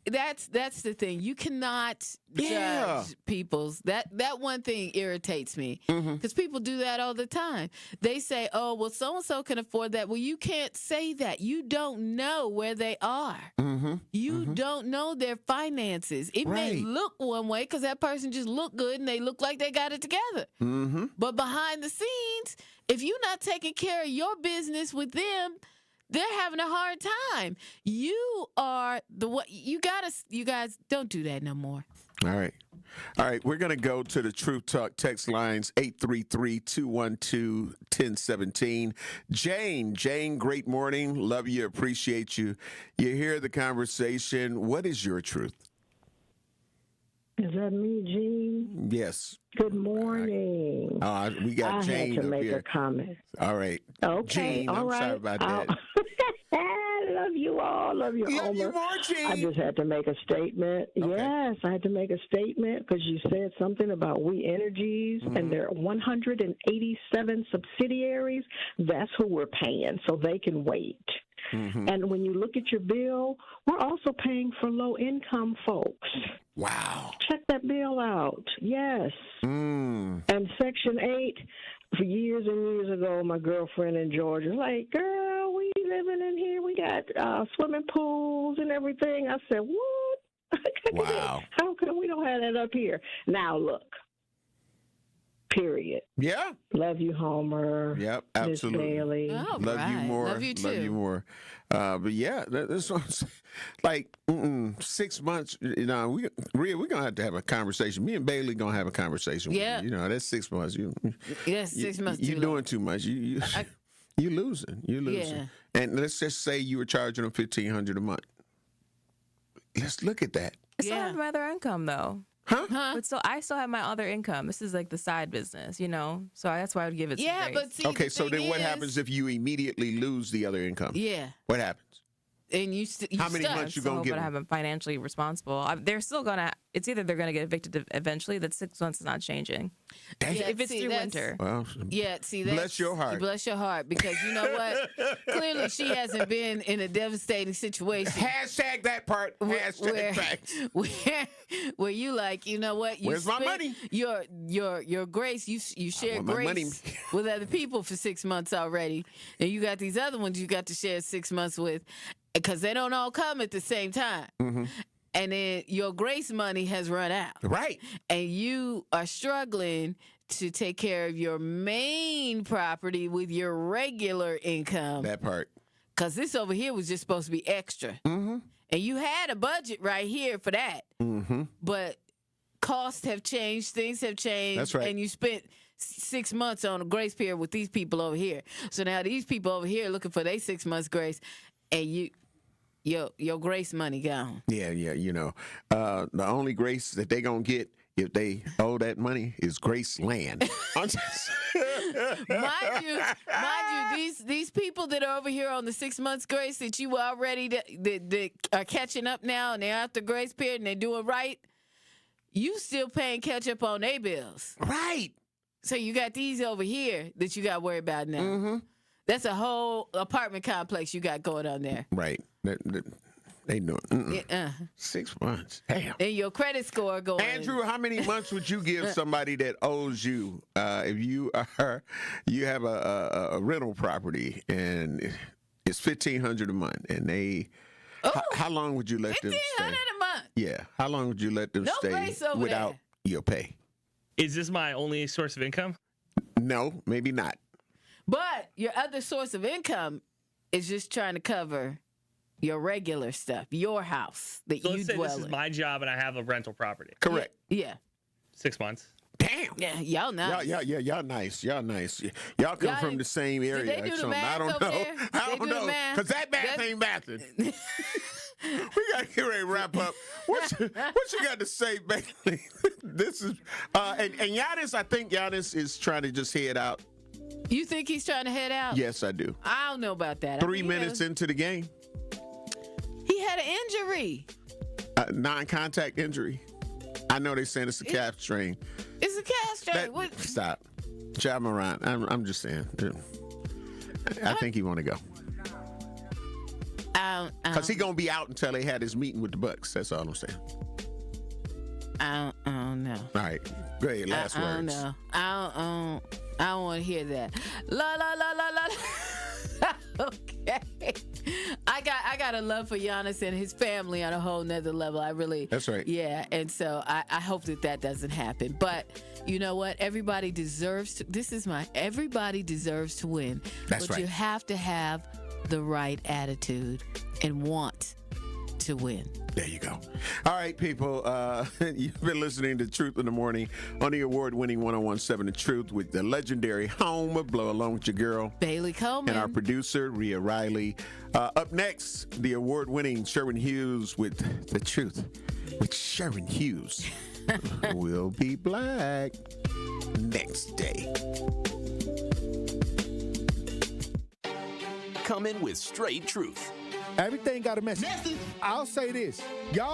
That's the thing. You cannot judge people's that one thing irritates me because people do that all the time. They say, "Oh, well, so and so can afford that." Well, you can't say that. You don't know where they are. You don't know their finances. It may look one way because that person just look good and they look like they got it together. But behind the scenes, if you're not taking care of your business with them, they're having a hard time. You are you guys don't do that no more. All right. We're going to go to the Truth Talk text lines 833-212-1017. Jane, great morning. Love you. Appreciate you. You hear the conversation. What is your truth? Is that me, Gene? Yes. Good morning. We got Jane I had to make here. a comment. All right. Okay. Jane, all I'm right. sorry about that. I love you all. Love you, Love you Homer. more, Gene. I just had to make a statement. Okay. Yes, I had to make a statement because you said something about We Energies and their 187 subsidiaries. That's who we're paying, so they can wait. And when you look at your bill, we're also paying for low-income folks. Wow. Check that bill out. Yes. And Section 8, for years and years ago, my girlfriend in Georgia was like, girl, we living in here. We got swimming pools and everything. I said, what? Wow. How come we don't have that up here? Now, look. Period. Yeah. Love you, Homer. Yep, Miss absolutely. Bailey. Oh, Love you more. Love you too. Love you more. But yeah, that's what I'm saying. Like 6 months. You know, we're gonna have to have a conversation. Me and Bailey gonna have a conversation. Yeah. With you. You know, that's 6 months. Yes, 6 months. You're doing too much. You losing. You're losing. Yeah. And let's just say you were charging them $1,500 a month. Let's look at that. I still have my other income though. Huh? But I still have my other income. This is like the side business, you know? So that's why I would give it some grace. but see, Okay, so then what happens if you immediately lose the other income? Yeah. What happens? And you How many months you gonna give them? I'm financially responsible. They're still gonna. It's either they're gonna get evicted eventually. That 6 months is not changing. If it's through winter. Well, bless your heart. Bless your heart, because you know what? Clearly, she hasn't been in a devastating situation. Hashtag that part. Hashtag facts. Where you like, you know what? You Where's my money? Your grace. You share grace with other people for 6 months already, and you got these other ones you got to share 6 months with. Because they don't all come at the same time. And then your grace money has run out. Right. And you are struggling to take care of your main property with your regular income. That part. Because this over here was just supposed to be extra. And you had a budget right here for that. But costs have changed, things have changed. That's right. And you spent 6 months on a grace period with these people over here. So now these people over here looking for their 6 months grace, and your grace money gone. Yeah. The only grace that they gonna get if they owe that money is grace land. Mind you, these people that are over here on the 6 months grace that you already that are catching up now and they're after grace period and they're doing right, you still paying catch up on their bills. Right. So you got these over here that you got to worry about now. Mm-hmm. That's a whole apartment complex you got going on there. Right. They doing 6 months. Damn. And your credit score going. Andrew, how many months would you give somebody that owes you if you have a rental property and it's $1,500 a month and they how long would you let them stay? $1,500 a month. Yeah. How long would you let them stay without your pay? Is this my only source of income? No, maybe not. But your other source of income is just trying to cover your regular stuff, your house that so you let's say dwell this is in. my job and I have a rental property. Correct. Yeah. 6 months. Damn. Yeah, y'all nice. Y'all nice. Y'all come from the same area. Did they do the math I don't over know. there? I don't know. Because that math ain't mathing. We got to get ready to wrap up. What you got to say, Bailey? This is and Giannis, I think Giannis is trying to just head out. You think he's trying to head out? Yes, I do. I don't know about that. 3 minutes into the game. He had an injury. Non-contact injury. I know they're saying it's a calf strain. It's a calf strain. Stop. Ja Morant. I'm just saying. I think he want to go. Because he's going to be out until they had his meeting with the Bucks. That's all I'm saying. I don't know. All right. Great. Last words. I don't know. I don't want to hear that. La. Okay. I got a love for Giannis and his family on a whole nother level. I really. That's right. Yeah, and so I hope that doesn't happen. But you know what? Everybody deserves to. Everybody deserves to win. That's right. But you have to have the right attitude and want to win. There you go. All right, people. You've been listening to Truth in the Morning on the award-winning 101.7 The Truth with the legendary home of Blow, along with your girl, Bailey Coleman. And our producer, Rhea Riley. Up next, the award-winning Sherwin Hughes with The Truth with Sherwin Hughes. We'll be black next day. Come in with straight truth. Everything got a message. I'll say this. Y'all